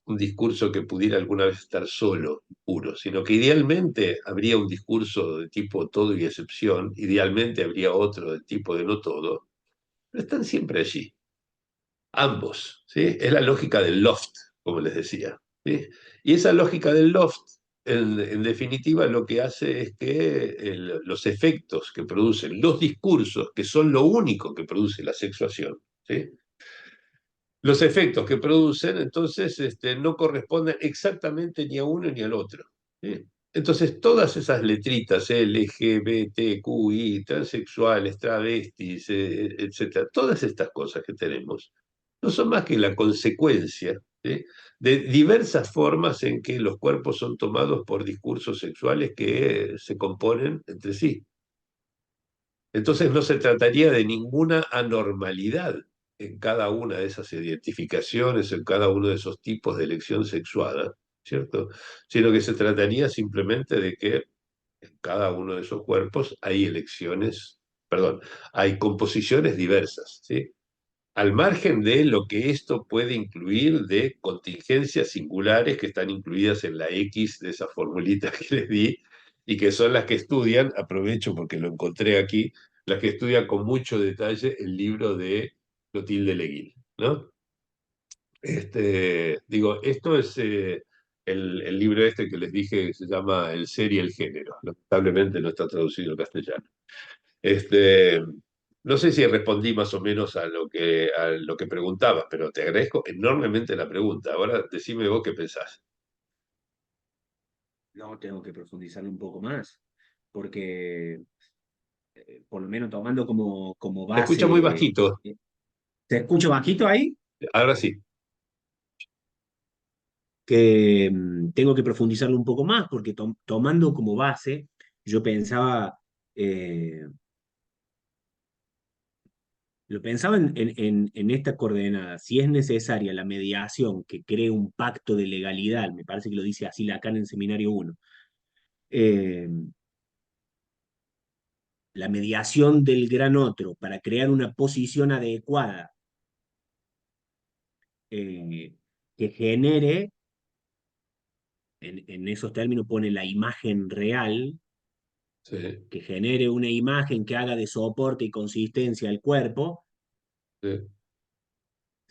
un discurso que pudiera alguna vez estar solo, puro, sino que idealmente habría un discurso de tipo todo y excepción, idealmente habría otro de tipo de no todo, pero están siempre allí. Ambos, ¿sí? Es la lógica del loft, como les decía, ¿sí? Y esa lógica del loft, en definitiva, lo que hace es que los efectos que producen los discursos, que son lo único que produce la sexuación, ¿sí?, los efectos que producen, entonces, no corresponden exactamente ni a uno ni al otro, ¿sí? Entonces, todas esas letritas, LGBTQI, transexuales, travestis, etcétera, todas estas cosas que tenemos, no son más que la consecuencia, ¿sí?, de diversas formas en que los cuerpos son tomados por discursos sexuales que se componen entre sí. Entonces no se trataría de ninguna anormalidad en cada una de esas identificaciones, en cada uno de esos tipos de elección sexuada, ¿cierto? Sino que se trataría simplemente de que en cada uno de esos cuerpos hay perdón, hay composiciones diversas, ¿sí?, al margen de lo que esto puede incluir de contingencias singulares que están incluidas en la X de esa formulita que les di, y que son las que estudian, aprovecho porque lo encontré aquí, las que estudian con mucho detalle el libro de Clotilde Leguil, ¿no? Digo, esto es el libro este que les dije que se llama El ser y el género. Lamentablemente no está traducido al castellano. Este, no sé si respondí más o menos a lo que preguntabas, pero te agradezco enormemente la pregunta. Ahora decime vos qué pensás. No, tengo que profundizar un poco más, porque por lo menos tomando como Te escucha muy base, bajito. ¿te escucho bajito ahí? Ahora sí. Que tengo que profundizarlo un poco más, porque tomando como base, yo eh, lo pensaba en esta coordenada. Si es necesaria la mediación que cree un pacto de legalidad, me parece que lo dice así Lacan en Seminario 1, eh, la mediación del gran otro para crear una posición adecuada eh, que genere, en esos términos pone la imagen real, Sí, que genere una imagen que haga de soporte y consistencia al cuerpo. sí,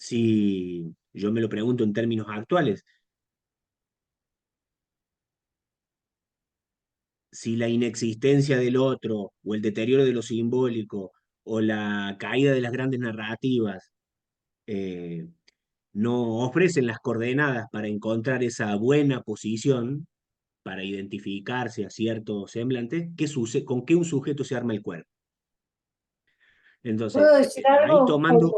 Si yo me lo pregunto en términos actuales, si la inexistencia del otro, o el deterioro de lo simbólico, o la caída de las grandes narrativas, eh, no ofrecen las coordenadas para encontrar esa buena posición, para identificarse a ciertos semblantes, ¿con qué un sujeto se arma el cuerpo? Entonces, ¿Puedo decir ahí algo? Ay, tomando,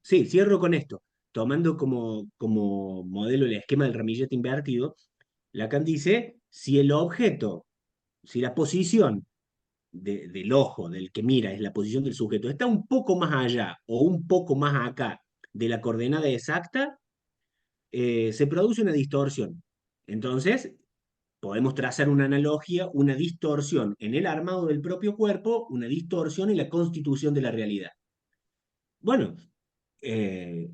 sí, cierro con esto, tomando como modelo el esquema del ramillete invertido, Lacan dice, si el objeto, si la posición del ojo, del que mira, es la posición del sujeto, está un poco más allá o un poco más acá de la coordenada exacta, se produce una distorsión. Entonces, podemos trazar una analogía, una distorsión en el armado del propio cuerpo, una distorsión en la constitución de la realidad. Bueno,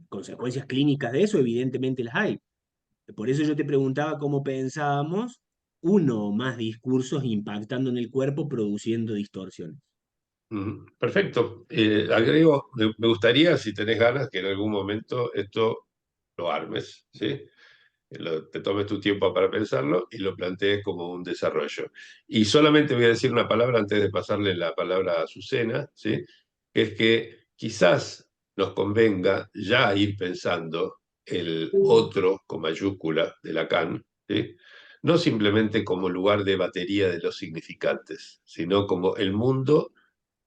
consecuencias clínicas de eso evidentemente las hay. Por eso yo te preguntaba cómo pensábamos uno o más discursos impactando en el cuerpo, produciendo distorsiones. Perfecto. Agrego, me gustaría, si tenés ganas, que en algún momento esto lo armes, ¿sí? Te tomes tu tiempo para pensarlo y lo plantees como un desarrollo. Y solamente voy a decir una palabra antes de pasarle la palabra a Azucena, ¿sí? Que es que quizás nos convenga ya ir pensando el otro con mayúscula de Lacan, ¿sí? No simplemente como lugar de batería de los significantes, sino como el mundo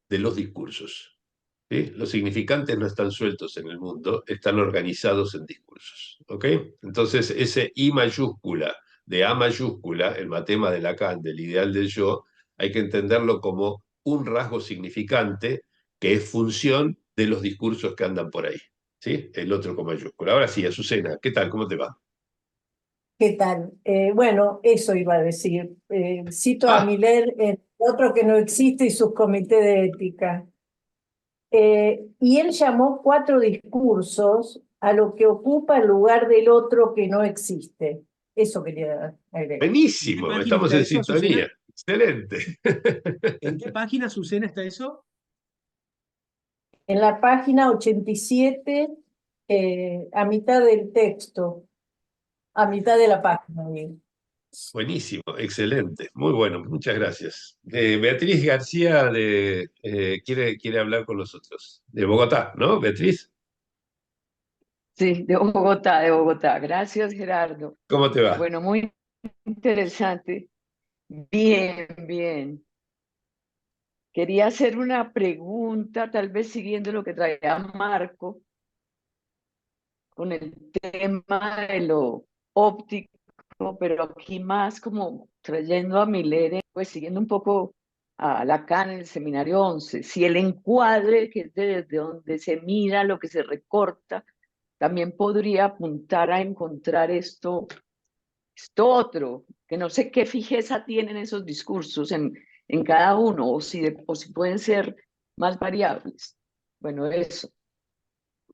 de los discursos. ¿Sí? Los significantes no están sueltos en el mundo, están organizados en discursos. ¿Ok? Entonces, ese I mayúscula de A mayúscula, el matema de Lacan, del ideal del yo, hay que entenderlo como un rasgo significante que es función de los discursos que andan por ahí. ¿Sí? El otro con mayúscula. Ahora sí, Azucena, ¿qué tal? ¿Cómo te va? ¿qué tal? Bueno, eso iba a decir. Cito a Ah, Miller en Otro que no existe y sus comités de ética. Y él llamó cuatro discursos a lo que ocupa el lugar del otro que no existe. Eso quería agregar. ¿En qué buenísimo, página estamos está en eso, Azucena? sintonía. Excelente. ¿En qué página, Azucena, está eso? En la página 87, a mitad del texto, a mitad de la página, digo. Buenísimo, excelente, muy bueno, muchas gracias. Beatriz García quiere hablar con nosotros, de Bogotá, ¿no, Beatriz? Sí, de Bogotá, de Bogotá. Gracias, Gerardo. ¿Cómo te va? Bueno, muy interesante. Bien, bien. Quería hacer una pregunta, tal vez siguiendo lo que traía Marco, con el tema de lo óptico, pero aquí más como trayendo a Miller, pues siguiendo un poco a Lacan en el seminario 11. Si el encuadre, que es desde donde se mira lo que se recorta, también podría apuntar a encontrar esto otro, que no sé qué fijeza tienen esos discursos en cada uno, o si pueden ser más variables. Bueno, eso.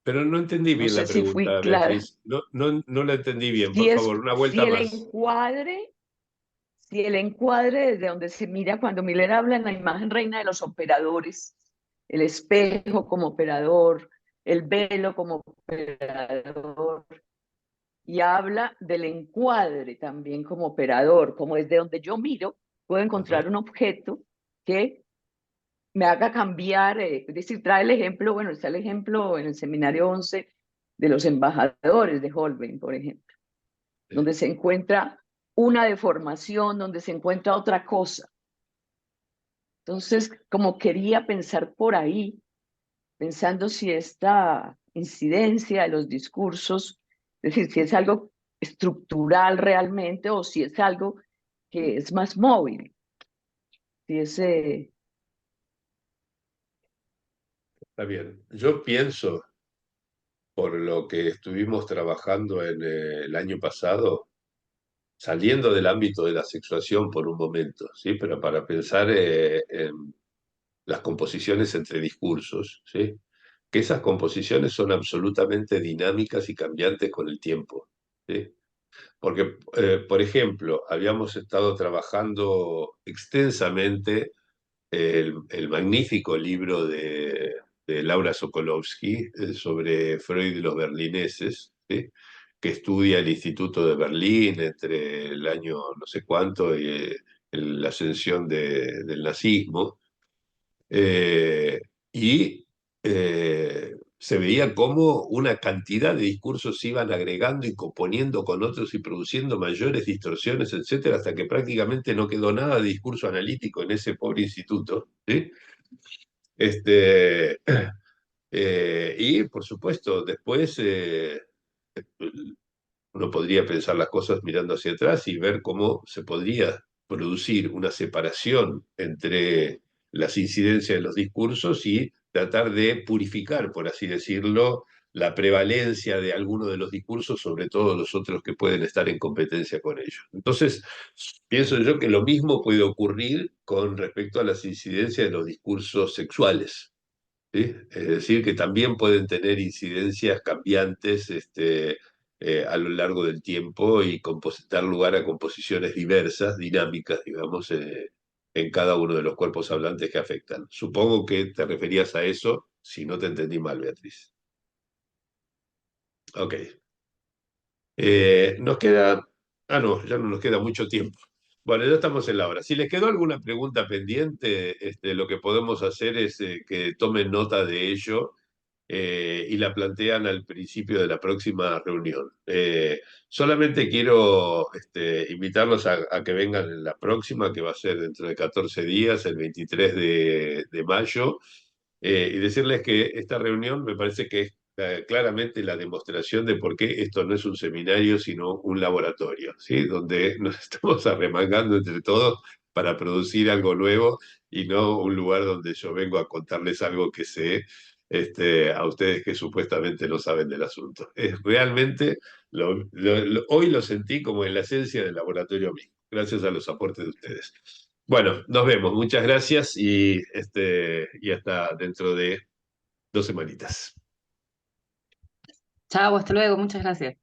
Pero no entendí No bien la sé si fui pregunta, clara. Beatriz, no la entendí bien, por favor, una Si vuelta el más. encuadre, si el encuadre desde donde se mira, cuando Miller habla en la imagen reina de los operadores, el espejo como operador, el velo como operador, y habla del encuadre también como operador, como desde donde yo miro, puedo Ajá, encontrar un objeto que me haga cambiar, es decir, trae el ejemplo, bueno, está el ejemplo en el seminario 11 de los embajadores de Holbein, por ejemplo, sí. donde se encuentra una deformación, donde se encuentra otra cosa. Entonces, como quería pensar por ahí, pensando si esta incidencia de los discursos, es decir, si es algo estructural realmente o si es algo que es más móvil, si es, Está bien. Yo pienso, por lo que estuvimos trabajando en el año pasado, saliendo del ámbito de la sexuación por un momento, ¿sí? Pero para pensar en las composiciones entre discursos, ¿sí? Que esas composiciones son absolutamente dinámicas y cambiantes con el tiempo, ¿sí? Porque, por ejemplo, habíamos estado trabajando extensamente el magnífico libro de Laura Sokolowski sobre Freud y los berlineses, ¿sí? Que estudia el Instituto de Berlín entre el año no sé cuánto la ascensión del nazismo, eh, y se veía cómo una cantidad de discursos se iban agregando y componiendo con otros y produciendo mayores distorsiones, etcétera, hasta que prácticamente no quedó nada de discurso analítico en ese pobre instituto, ¿sí? Este, y por supuesto, después uno podría pensar las cosas mirando hacia atrás y ver cómo se podría producir una separación entre las incidencias de los discursos y tratar de purificar, por así decirlo, la prevalencia de alguno de los discursos sobre todos los otros que pueden estar en competencia con ellos. Entonces, pienso yo que lo mismo puede ocurrir con respecto a las incidencias de los discursos sexuales. ¿Sí? Es decir, que también pueden tener incidencias cambiantes a lo largo del tiempo y dar lugar a composiciones diversas, dinámicas, digamos, en cada uno de los cuerpos hablantes que afectan. Supongo que te referías a eso, si no te entendí mal, Beatriz. Ok. Nos queda... Ah, no, ya no nos queda mucho tiempo. Bueno, ya estamos en la hora. Si les quedó alguna pregunta pendiente, lo que podemos hacer es que tomen nota de ello y la plantean al principio de la próxima reunión. Solamente quiero invitarlos a que vengan en la próxima, que va a ser dentro de 14 días, el 23 de mayo, y decirles que esta reunión me parece que es claramente la demostración de por qué esto no es un seminario, sino un laboratorio, ¿sí? Donde nos estamos arremangando entre todos para producir algo nuevo y no un lugar donde yo vengo a contarles algo que sé a ustedes que supuestamente no saben del asunto. Es realmente, hoy lo sentí como en la esencia del laboratorio mismo, gracias a los aportes de ustedes. Bueno, nos vemos, muchas gracias y hasta dentro de 2 semanitas. Chao, hasta luego, muchas gracias.